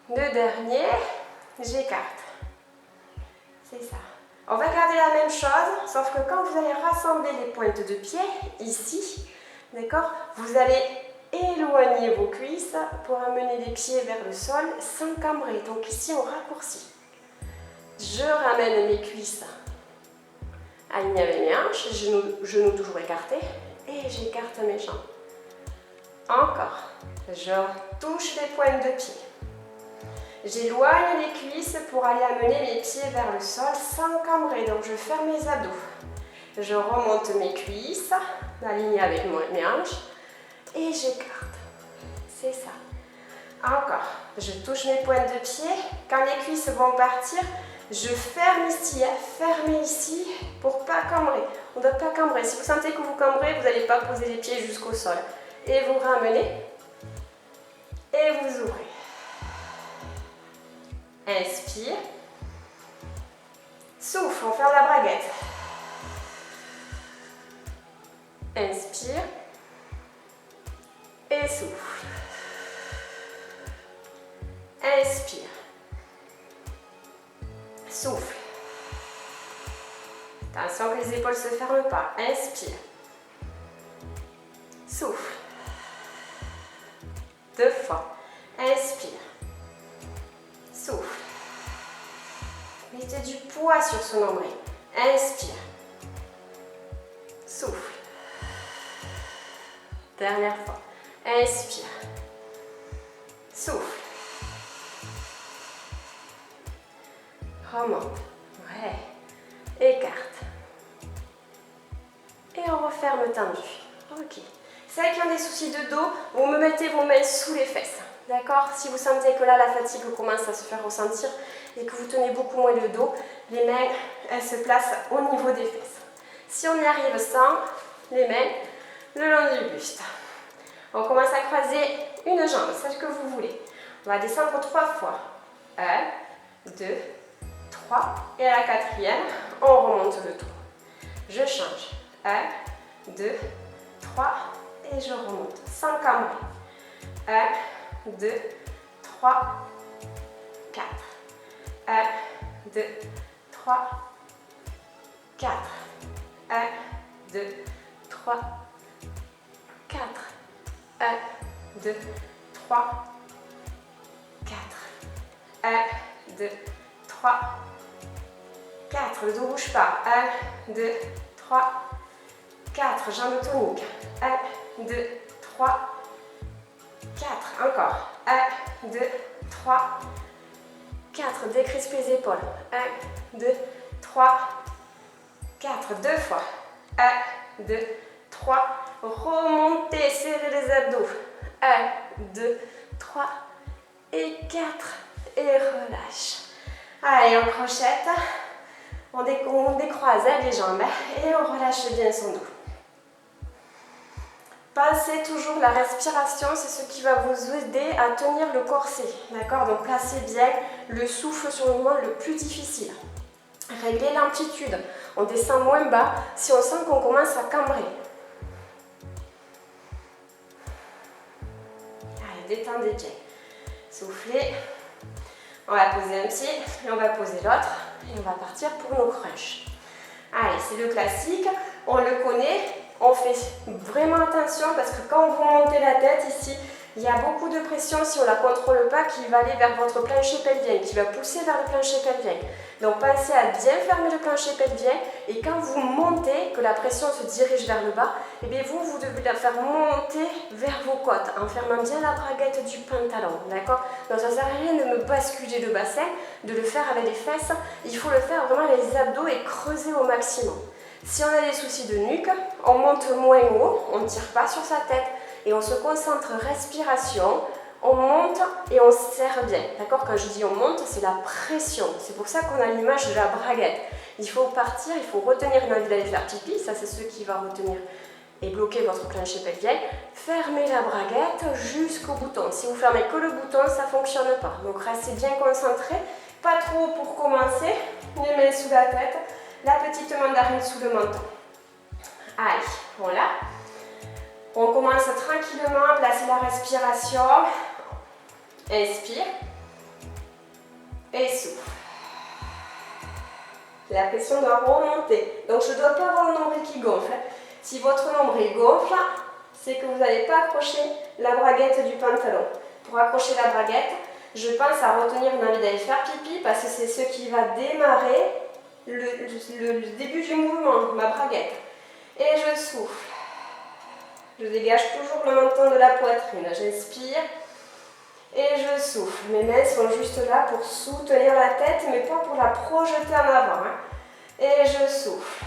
Le dernier, j'écarte. C'est ça. On va garder la même chose, sauf que quand vous allez rassembler les pointes de pied, ici, d'accord, vous allez éloigner vos cuisses pour amener les pieds vers le sol sans cambrer. Donc ici, on raccourcit. Je ramène mes cuisses aligné avec mes hanches, genoux toujours écartés, et j'écarte mes jambes. Encore, je touche les pointes de pied. J'éloigne les cuisses pour aller amener mes pieds vers le sol sans cambrer, donc je ferme mes abdos. Je remonte mes cuisses, alignées avec mes hanches, et j'écarte. C'est ça. Encore, je touche mes pointes de pied. Quand les cuisses vont partir, je ferme ici, fermez ici pour pas cambrer. On ne doit pas cambrer. Si vous sentez que vous cambrez, vous n'allez pas poser les pieds jusqu'au sol. Et vous ramenez et vous ouvrez. Inspire. Souffle, on ferme la braguette. Inspire. Et souffle. Inspire. Souffle. Attention que les épaules ne se ferment pas. Inspire. Souffle. 2 fois. Inspire. Souffle. Mettez du poids sur son nombril. Inspire. Souffle. Dernière fois. Inspire. Souffle. Remonte. Ouais. Écarte. Et on referme tendu. Ok. C'est vrai qu'il y a des soucis de dos, vous me mettez vos mains sous les fesses. D'accord? Si vous sentez que là, la fatigue commence à se faire ressentir et que vous tenez beaucoup moins le dos, les mains, elles se placent au niveau des fesses. Si on y arrive sans, les mains le long du buste. On commence à croiser une jambe, celle que vous voulez. On va descendre 3 fois. 1, 2, 3. Et à la 4e, on remonte le tout. Je change. 1, 2, 3. Et je remonte sans cambrer. 1, 2, 3, 4. 1, 2, 3, 4. 1, 2, 3, 4. 1, 2, 3, 4. 1, 2, 3, 4. Le dos ne bouge pas. 1, 2, 3, 4. Jambes toniques. 1, 2, 3, 4. Encore. 1, 2, 3, 4. Décrispe les épaules. 1, 2, 3, 4. 2 fois. 1, 2, 3. Remontez, serrez les abdos. 1, 2, 3 et 4. Et relâche. Allez, on crochette. On décroise les jambes et on relâche bien son dos. Pensez toujours, la respiration, c'est ce qui va vous aider à tenir le corset. D'accord? Donc placez bien le souffle sur le moment le plus difficile. Réglez l'amplitude. On descend moins bas si on sent qu'on commence à cambrer. Allez, détendez bien. Soufflez. On va poser un pied et on va poser l'autre. Et on va partir pour nos crunchs. Allez, c'est le classique. On le connaît. On fait vraiment attention parce que quand vous montez la tête ici, il y a beaucoup de pression si on ne la contrôle pas qui va aller vers votre plancher pelvien, qui va pousser vers le plancher pelvien. Donc pensez à bien fermer le plancher pelvien et quand vous montez, que la pression se dirige vers le bas, et bien vous devez la faire monter vers vos côtes en fermant bien la braguette du pantalon. D'accord? Donc ça ne sert à rien de me basculer le bassin, de le faire avec les fesses. Il faut le faire vraiment avec les abdos et creuser au maximum. Si on a des soucis de nuque, on monte moins haut, on ne tire pas sur sa tête et on se concentre respiration, on monte et on serre bien. D'accord? Quand je dis on monte, c'est la pression. C'est pour ça qu'on a l'image de la braguette. Il faut partir, il faut retenir une envie d'aller faire pipi, ça c'est ce qui va retenir et bloquer votre plancher pelvien. Fermez la braguette jusqu'au bouton. Si vous fermez que le bouton, ça ne fonctionne pas. Donc restez bien concentré, pas trop pour commencer, les mains sous la tête. La petite mandarine sous le menton. Allez, voilà. On commence tranquillement à placer la respiration. Inspire. Et souffle. La pression doit remonter. Donc je ne dois pas avoir le nombril qui gonfle. Si votre nombril gonfle, c'est que vous n'avez pas accroché la braguette du pantalon. Pour accrocher la braguette, je pense à retenir une envie d'aller faire pipi parce que c'est ce qui va démarrer le début du mouvement, ma braguette. Et je souffle. Je dégage toujours le menton de la poitrine. J'inspire et je souffle. Mes mains sont juste là pour soutenir la tête, mais pas pour la projeter en avant. Et je souffle.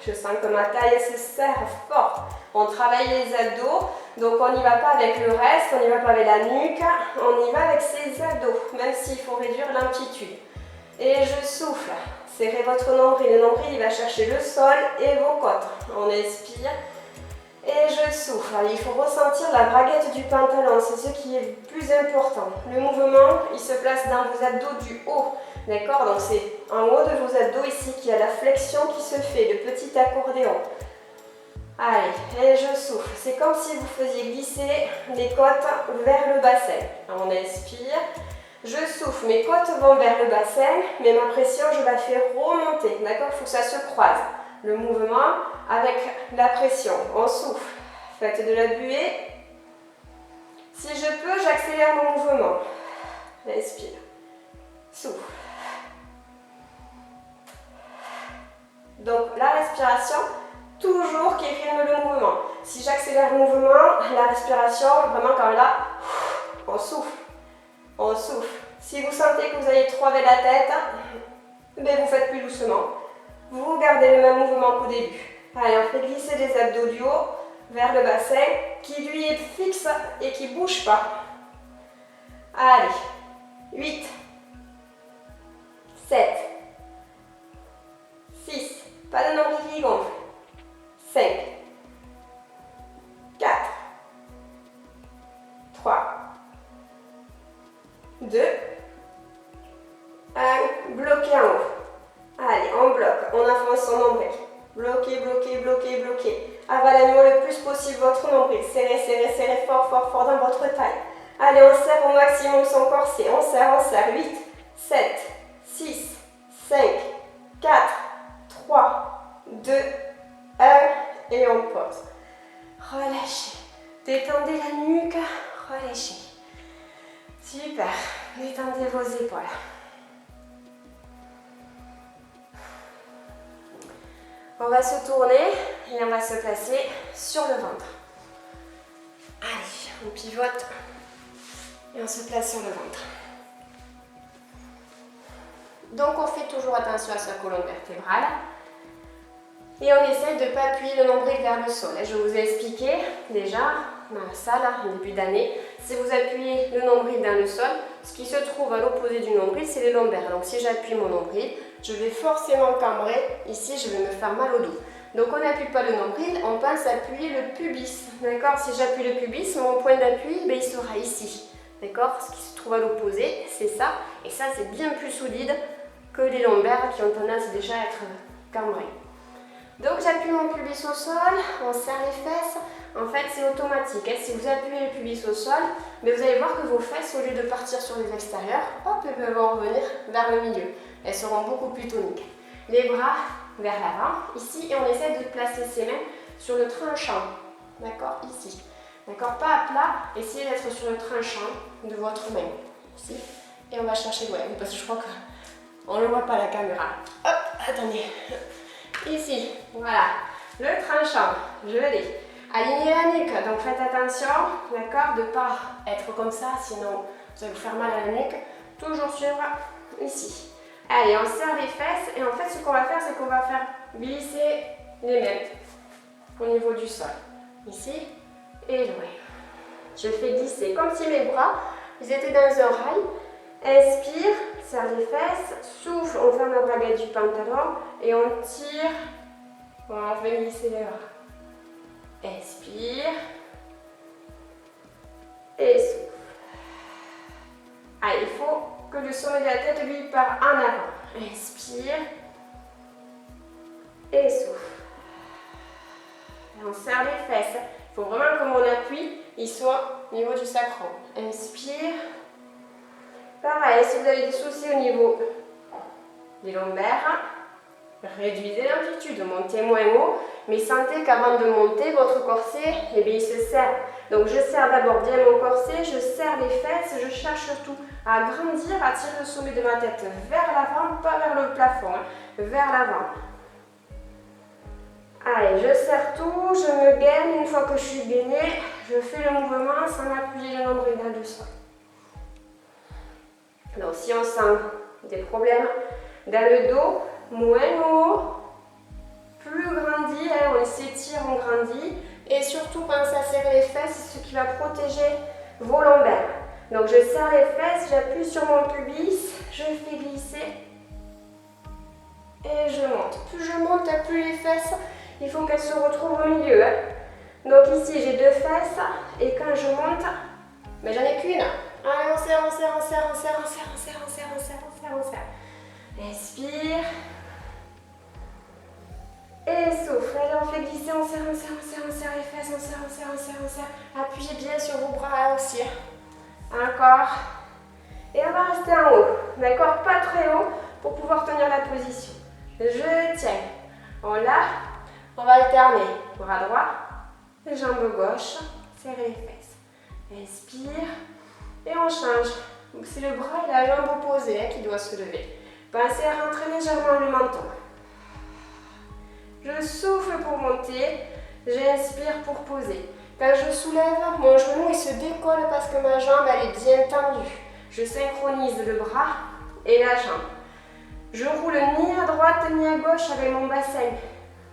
Je sens que ma taille se serre fort. On travaille les abdos, donc on n'y va pas avec le reste, on n'y va pas avec la nuque, on y va avec ses abdos, même s'il faut réduire l'amplitude. Et je souffle. Serrez votre nombril. Le nombril, il va chercher le sol et vos côtes. On expire. Et je souffle. Il faut ressentir la braguette du pantalon. C'est ce qui est le plus important. Le mouvement, il se place dans vos abdos du haut. D'accord? Donc c'est en haut de vos abdos ici qu'il y a la flexion qui se fait, le petit accordéon. Allez, et je souffle. C'est comme si vous faisiez glisser les côtes vers le bassin. On expire. Je souffle, mes côtes vont vers le bassin, mais ma pression, je la fais remonter. D'accord? Il faut que ça se croise. Le mouvement avec la pression. On souffle. Faites de la buée. Si je peux, j'accélère mon mouvement. Inspire. Souffle. Donc la respiration, toujours qui rythme le mouvement. Si j'accélère le mouvement, la respiration, vraiment quand là, on souffle. On souffle. Si vous sentez que vous allez trop avec la tête, ben vous faites plus doucement. Vous gardez le même mouvement qu'au début. Allez, on fait glisser les abdos du haut vers le bassin qui lui est fixe et qui ne bouge pas. Allez, 8, 7, 6, pas de nombril qui gonfle, 5, 4, 3, 2, 1, bloqué en haut. Allez, on bloque, on avance son nombril. Bloquez, bloquez, bloquez, bloquez. Avalez-moi le plus possible votre nombril. Serrez, serrez, serrez fort, fort, fort dans votre taille. Allez, on serre au maximum son corset. On serre, 8, 7, 6, 5, 4, 3, 2, 1. Et on pose. Relâchez. Détendez la nuque. Relâchez. Super. Détendez vos épaules. On va se tourner et on va se placer sur le ventre. Allez, on pivote et on se place sur le ventre. Donc on fait toujours attention à sa colonne vertébrale et on essaye de ne pas appuyer le nombril vers le sol. Je vous ai expliqué déjà dans la salle en début d'année, si vous appuyez le nombril dans le sol, ce qui se trouve à l'opposé du nombril, c'est les lombaires. Donc si j'appuie mon nombril, je vais forcément cambrer. Ici, je vais me faire mal au dos. Donc on n'appuie pas le nombril, on pense appuyer le pubis. D'accord? Si j'appuie le pubis, mon point d'appui, ben, il sera ici. D'accord? Ce qui se trouve à l'opposé, c'est ça. Et ça, c'est bien plus solide que les lombaires qui ont tendance déjà à être cambrés. Donc j'appuie mon pubis au sol, on serre les fesses. En fait, c'est automatique. Hein. Si vous appuyez le pubis au sol, mais vous allez voir que vos fesses, au lieu de partir sur les extérieurs, hop, elles vont revenir vers le milieu. Elles seront beaucoup plus toniques. Les bras vers l'avant, ici, et on essaie de placer ses mains sur le tranchant. D'accord? Ici. D'accord? Pas à plat, essayez d'être sur le tranchant de votre main. Ici. Et on va chercher loin, parce que je crois qu'on ne voit pas la caméra. Hop, attendez. Ici, voilà. Le tranchant, je l'ai. Alignez la nuque, donc faites attention, d'accord, de ne pas être comme ça, sinon vous allez vous faire mal à la nuque. Toujours suivre ici. Allez, on serre les fesses et en fait, ce qu'on va faire, c'est qu'on va faire glisser les mains au niveau du sol. Ici et loin. Je fais glisser comme si mes bras, ils étaient dans un rail. Inspire, serre les fesses, souffle, on ferme la braguette du pantalon et on tire. On fait glisser les bras. Inspire et souffle. Allez, il faut que le sommet de la tête lui part en avant. Inspire et souffle. Et on serre les fesses. Il faut vraiment que mon appui il soit au niveau du sacrum. Inspire. Pareil, si vous avez des soucis au niveau des lombaires, réduisez l'amplitude, montez moins haut, mais sentez qu'avant de monter, votre corset, eh bien, il se serre. Donc je serre d'abord bien mon corset, je serre les fesses, je cherche surtout à grandir, à tirer le sommet de ma tête vers l'avant, pas vers le plafond, hein, vers l'avant. Allez, je serre tout, je me gaine, une fois que je suis gainée, je fais le mouvement sans appuyer le nombril dans le sol. Donc si on sent des problèmes dans le dos, moins haut, plus grandi, hein, on s'étire, on grandit. Et surtout, pensez à serrer les fesses, c'est ce qui va protéger vos lombaires. Donc je serre les fesses, j'appuie sur mon pubis, je fais glisser et je monte. Plus je monte, plus les fesses, il faut qu'elles se retrouvent au milieu. Hein. Donc ici, j'ai deux fesses et quand je monte, mais j'en ai qu'une. Allez, on serre, on serre, on serre, on serre, on serre, on serre, on serre, on serre, on serre, on serre. Inspire. Et souffle. Allez, on fait glisser, on serre, on serre, on serre, on serre les fesses, on serre, on serre, on serre, on serre. Appuyez bien sur vos bras aussi. Encore. Et on va rester en haut. D'accord? Pas très haut pour pouvoir tenir la position. Je tiens. On l'a. On va alterner. Bras droit, jambe gauche. Serrez les fesses. Inspire. Et on change. Donc c'est le bras et la jambe opposée qui doit se lever. Pensez à rentrer légèrement le menton. Je souffle pour monter. J'inspire pour poser. Quand je soulève, mon genou il se décolle parce que ma jambe elle est bien tendue. Je synchronise le bras et la jambe. Je roule ni à droite ni à gauche avec mon bassin.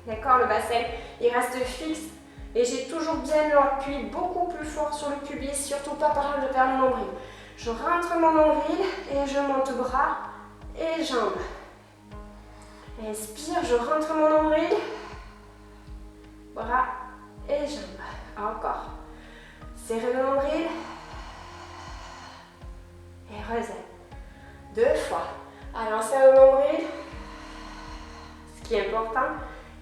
D'accord? Le bassin il reste fixe. Et j'ai toujours bien l'appui beaucoup plus fort sur le pubis, surtout pas par le vers le nombril. Je rentre mon nombril et je monte bras et jambes. Inspire, je rentre mon nombril, bras et jambes. Encore. Serrez le nombril et resserre. Deux fois. Allez, on serre le nombril. Ce qui est important,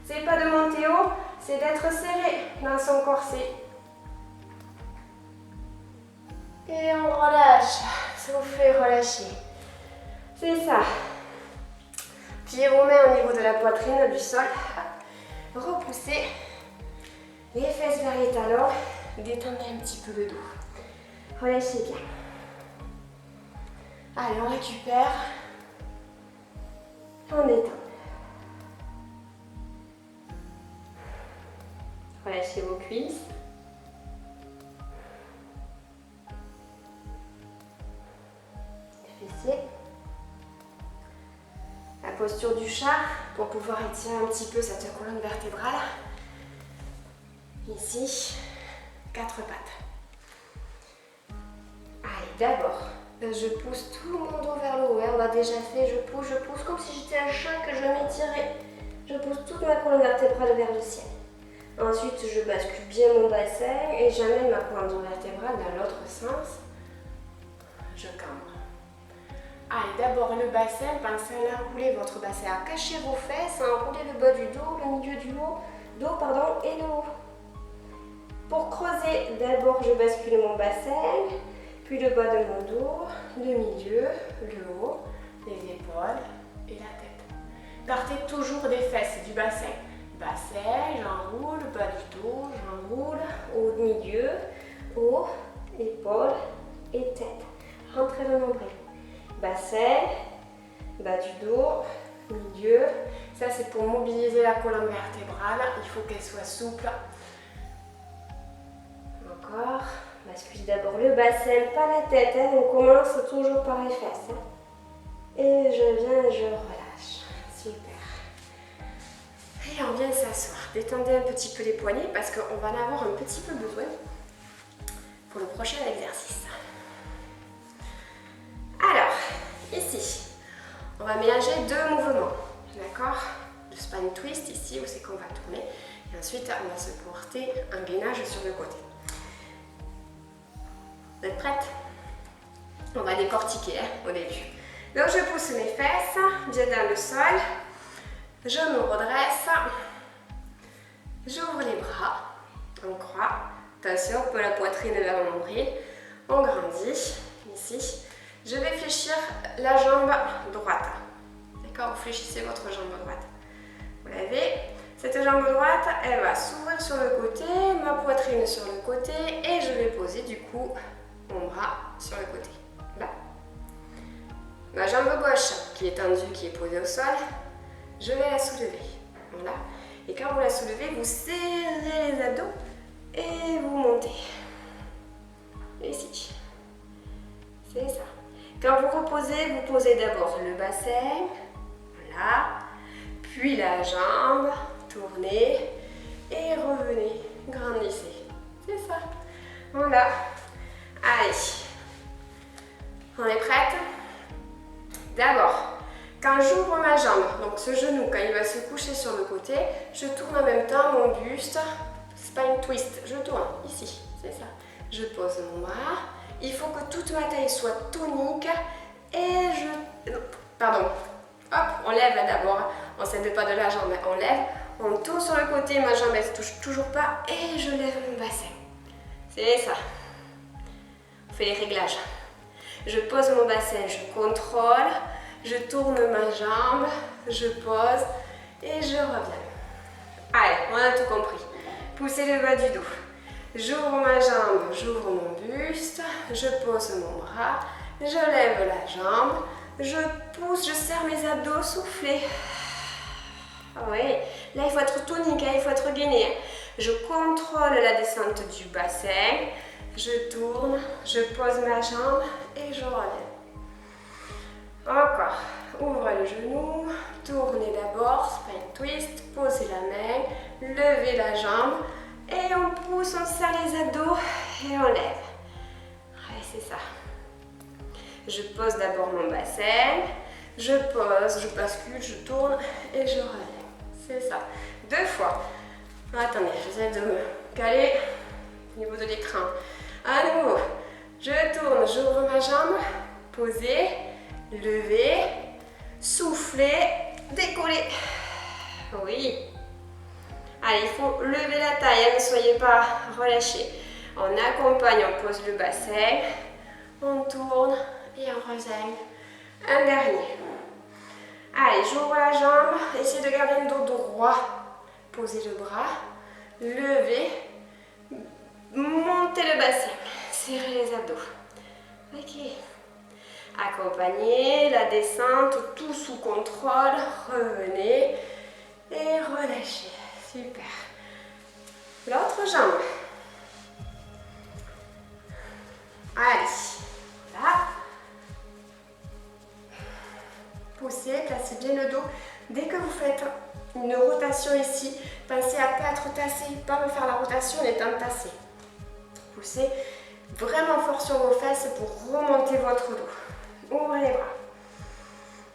c'est pas de monter haut, c'est d'être serré dans son corset. Et on relâche. Soufflez, relâchez. C'est ça. Pliez vos mains au niveau de la poitrine, du sol. Repoussez les fesses vers les talons. Détendez un petit peu le dos. Relâchez bien. Allez, on récupère. On détend. Relâchez vos cuisses. Fessiers. La posture du chat pour pouvoir étirer un petit peu cette colonne vertébrale. Ici, quatre pattes. Allez, d'abord, je pousse tout mon dos vers le haut. On l'a déjà fait, je pousse comme si j'étais un chat que je m'étirais Je pousse toute ma colonne vertébrale vers le ciel. Ensuite, je bascule bien mon bassin et j'amène ma colonne vertébrale dans l'autre sens. Je cambre. Allez, d'abord le bassin, pensez à enrouler votre bassin, à cacher vos fesses, à enrouler le bas du dos, le milieu du dos, et le haut. Pour creuser, d'abord je bascule mon bassin, puis le bas de mon dos, le milieu, le haut, les épaules et la tête. Partez toujours des fesses, du bassin. Bassin, j'enroule, bas du dos, j'enroule, haut, milieu, haut, épaules et tête. Rentrez le nombril. Bassin, bas du dos, milieu. Ça c'est pour mobiliser la colonne vertébrale. Il faut qu'elle soit souple. Encore. Bascule d'abord le bassin, pas la tête. On commence toujours par les fesses. Et je viens, je relâche. Super. Et on vient s'asseoir. Détendez un petit peu les poignets parce qu'on va en avoir un petit peu besoin pour le prochain exercice. Alors, ici, on va mélanger deux mouvements, d'accord? Le spine twist ici, où c'est qu'on va tourner, et ensuite on va se porter un gainage sur le côté. Vous êtes prêtes? On va décortiquer au début. Donc je pousse mes fesses bien dans le sol, je me redresse, j'ouvre les bras, on croit, attention, on peut la poitrine vers le nombril, on grandit, ici. Je vais fléchir la jambe droite. D'accord? Vous fléchissez votre jambe droite. Vous l'avez. Cette jambe droite, elle va s'ouvrir sur le côté, ma poitrine sur le côté et je vais poser du coup mon bras sur le côté. Là. Ma jambe gauche qui est tendue, qui est posée au sol, je vais la soulever. Voilà. Et quand vous la soulevez, vous serrez les abdos et vous montez. Ici. C'est ça. Quand vous reposez, vous posez d'abord le bassin, voilà, puis la jambe, tournez et revenez, grandissez. C'est ça. Voilà. Allez, on est prête? D'abord, quand j'ouvre ma jambe, donc ce genou, quand il va se coucher sur le côté, je tourne en même temps mon buste, spine twist, je tourne ici, c'est ça. Je pose mon bras. Il faut que toute ma taille soit tonique et pardon, hop, on lève d'abord, on ne s'aide pas de la jambe, on lève, on tourne sur le côté, ma jambe elle ne touche toujours pas et je lève mon bassin. C'est ça. On fait les réglages. Je pose mon bassin, je contrôle, je tourne ma jambe, je pose et je reviens. Allez, on a tout compris. Poussez le bas du dos. J'ouvre ma jambe, j'ouvre mon buste, je pose mon bras, je lève la jambe, je pousse, je serre mes abdos, soufflez. Oui, là il faut être tonique, il faut être gainé. Je contrôle la descente du bassin, je tourne, je pose ma jambe et je reviens. Encore, ouvrez le genou, tournez d'abord, spine twist, posez la main, levez la jambe. Et on pousse, on serre les abdos et on lève. Allez, c'est ça. Je pose d'abord mon bassin, je pose, je bascule, je tourne et je relève. C'est ça. 2 fois. Attendez, j'essaie de me caler au niveau de l'écran. À nouveau, je tourne, j'ouvre ma jambe, posez, levez, soufflez, décollez. Oui. Allez, il faut lever la taille, ne soyez pas relâchés. On accompagne, on pose le bassin, on tourne et on revient. Un dernier. Allez, j'ouvre la jambe, essayez de garder le dos droit. Posez le bras, levez, montez le bassin, serrez les abdos. Ok. Accompagnez la descente, tout sous contrôle, revenez et relâchez. Super. L'autre jambe. Allez, là. Poussez, placez bien le dos. Dès que vous faites une rotation ici, pensez à ne pas être tassé, pas me faire la rotation en étant tassé. Poussez vraiment fort sur vos fesses pour remonter votre dos. Ouvrez les bras.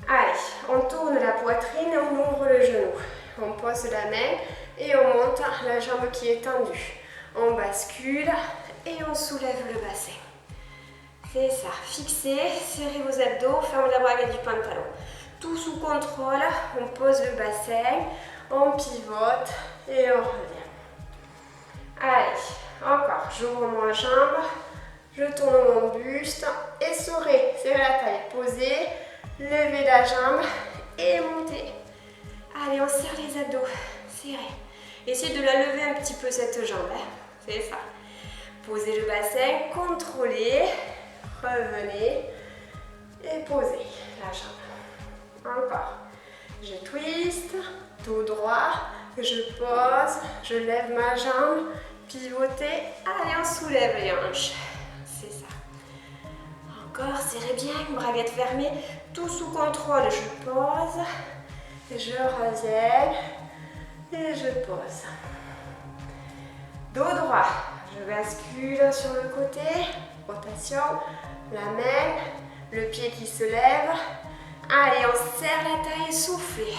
Allez, on tourne la poitrine, on ouvre le genou. On pose la main et on monte la jambe qui est tendue. On bascule et on soulève le bassin. C'est ça. Fixez, serrez vos abdos, fermez la braguette du pantalon. Tout sous contrôle. On pose le bassin, on pivote et on revient. Allez, encore. J'ouvre ma jambe, je tourne mon buste, essorez, serrez la taille, posez, levez la jambe et montez. Allez, on serre les abdos, serrez. Essayez de la lever un petit peu cette jambe, hein. C'est ça. Posez le bassin, contrôlez, revenez et posez la jambe. Encore. Je twist, tout droit, je pose, je lève ma jambe, pivotez, allez, on soulève les hanches. C'est ça. Encore, serrez bien, braguette fermée, tout sous contrôle. Je pose, je reviens et je pose. Dos droit, je bascule sur le côté, rotation, la main, le pied qui se lève. Allez, on serre la taille, soufflez.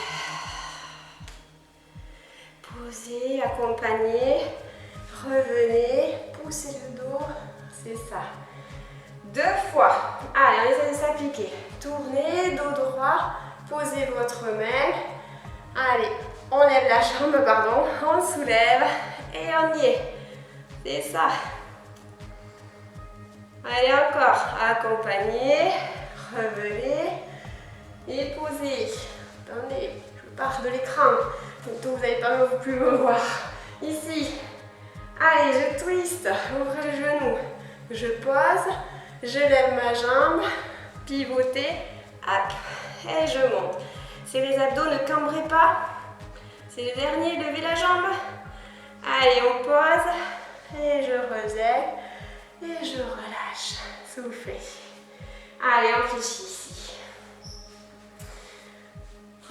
Posez, accompagnez, revenez, poussez le dos, c'est ça. 2 fois. Allez, on essaie de s'appliquer. Tournez, dos droit, posez votre main. Allez, on lève la jambe, pardon, on soulève et on y est. C'est ça. Allez, encore. Accompagnez, revenez et posez. Attendez, je pars de l'écran. Donc vous n'allez pas plus me voir. Ici. Allez, je twist, ouvrez le genou. Je pose, je lève ma jambe, pivotez, hop, et je monte. C'est les abdos, ne cambrez pas. C'est le dernier, levez la jambe. Allez, on pose, et je reviens, et je relâche. Soufflez. Allez, on fléchit ici.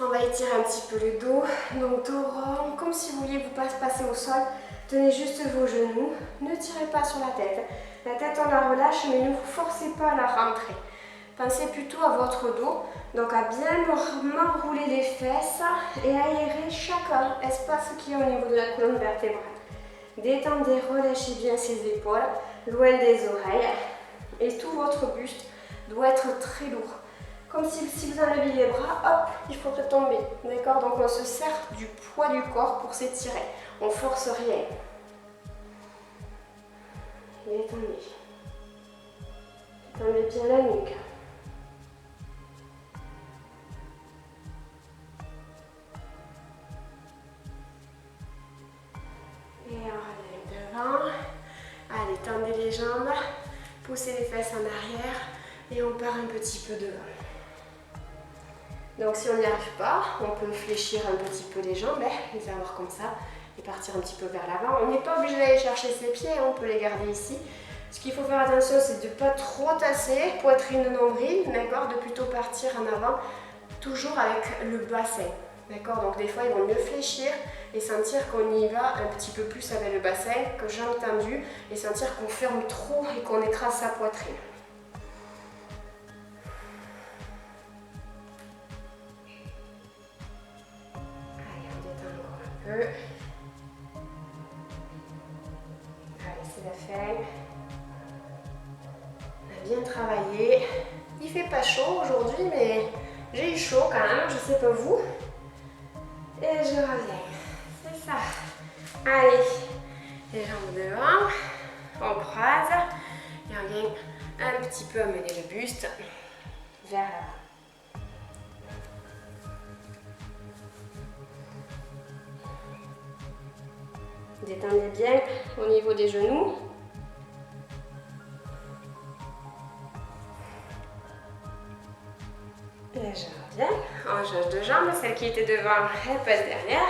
On va étirer un petit peu le dos, donc dos rond, comme si vous vouliez vous passer au sol. Tenez juste vos genoux, ne tirez pas sur la tête. La tête on la relâche, mais ne vous forcez pas à la rentrer. Pensez plutôt à votre dos, donc à bien m'enrouler les fesses et aérer chaque espace qui est au niveau de la colonne vertébrale. Détendez, relâchez bien ses épaules, loin des oreilles, et tout votre buste doit être très lourd. Comme si vous enlevez les bras, hop, il faudrait tomber. D'accord? Donc on se sert du poids du corps pour s'étirer. On force rien. Détendez. Détendez bien la nuque. Et on revient devant. Allez, tendez les jambes. Poussez les fesses en arrière. Et on part un petit peu devant. Donc si on n'y arrive pas, on peut fléchir un petit peu les jambes, les avoir comme ça, et partir un petit peu vers l'avant. On n'est pas obligé d'aller chercher ses pieds, on peut les garder ici. Ce qu'il faut faire attention, c'est de ne pas trop tasser, poitrine nombril, d'accord, de plutôt partir en avant, toujours avec le bassin. D'accord, donc des fois il vaut mieux fléchir et sentir qu'on y va un petit peu plus avec le bassin, que jambes tendues, et sentir qu'on ferme trop et qu'on écrase sa poitrine. Allez, c'est la fin. On a bien travaillé. Il fait pas chaud aujourd'hui, mais j'ai eu chaud quand même, je sais pas vous. Et je reviens. C'est ça. Allez, les jambes devant. On croise. Et on vient un petit peu amener le buste vers l'avant. Détendez bien au niveau des genoux. Et je reviens. On change de jambe. Celle qui était devant, elle passe derrière.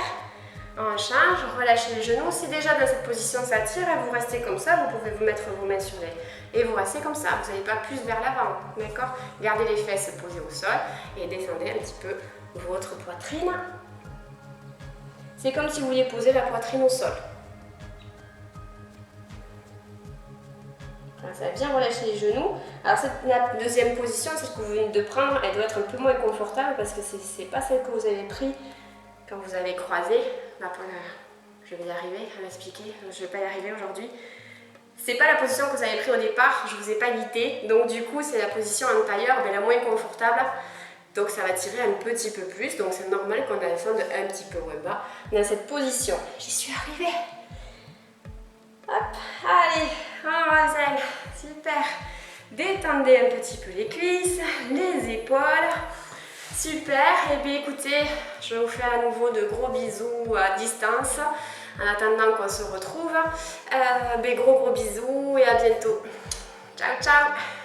On change, relâchez les genoux. Si déjà dans cette position ça tire et vous restez comme ça, vous pouvez vous mettre vos mains sur les... Et vous restez comme ça, vous n'allez pas plus vers l'avant. D'accord? Gardez les fesses posées au sol et descendez un petit peu votre poitrine. C'est comme si vous vouliez poser la poitrine au sol. Ça va bien relâcher les genoux. Alors la deuxième position, c'est ce que vous venez de prendre, elle doit être un peu moins confortable parce que c'est pas celle que vous avez pris quand vous avez croisé, je vais y arriver à m'expliquer, je ne vais pas y arriver aujourd'hui. C'est pas la position que vous avez prise au départ, je vous ai pas guidé, donc du coup c'est la position en tailleur la moins confortable, donc ça va tirer un petit peu plus, donc c'est normal qu'on descende un petit peu moins bas dans cette position. J'y suis arrivée. Hop, allez, on raselle, super. Détendez un petit peu les cuisses, les épaules. Super, et bien écoutez, je vous fais à nouveau de gros bisous à distance en attendant qu'on se retrouve. Gros bisous et à bientôt. Ciao, ciao.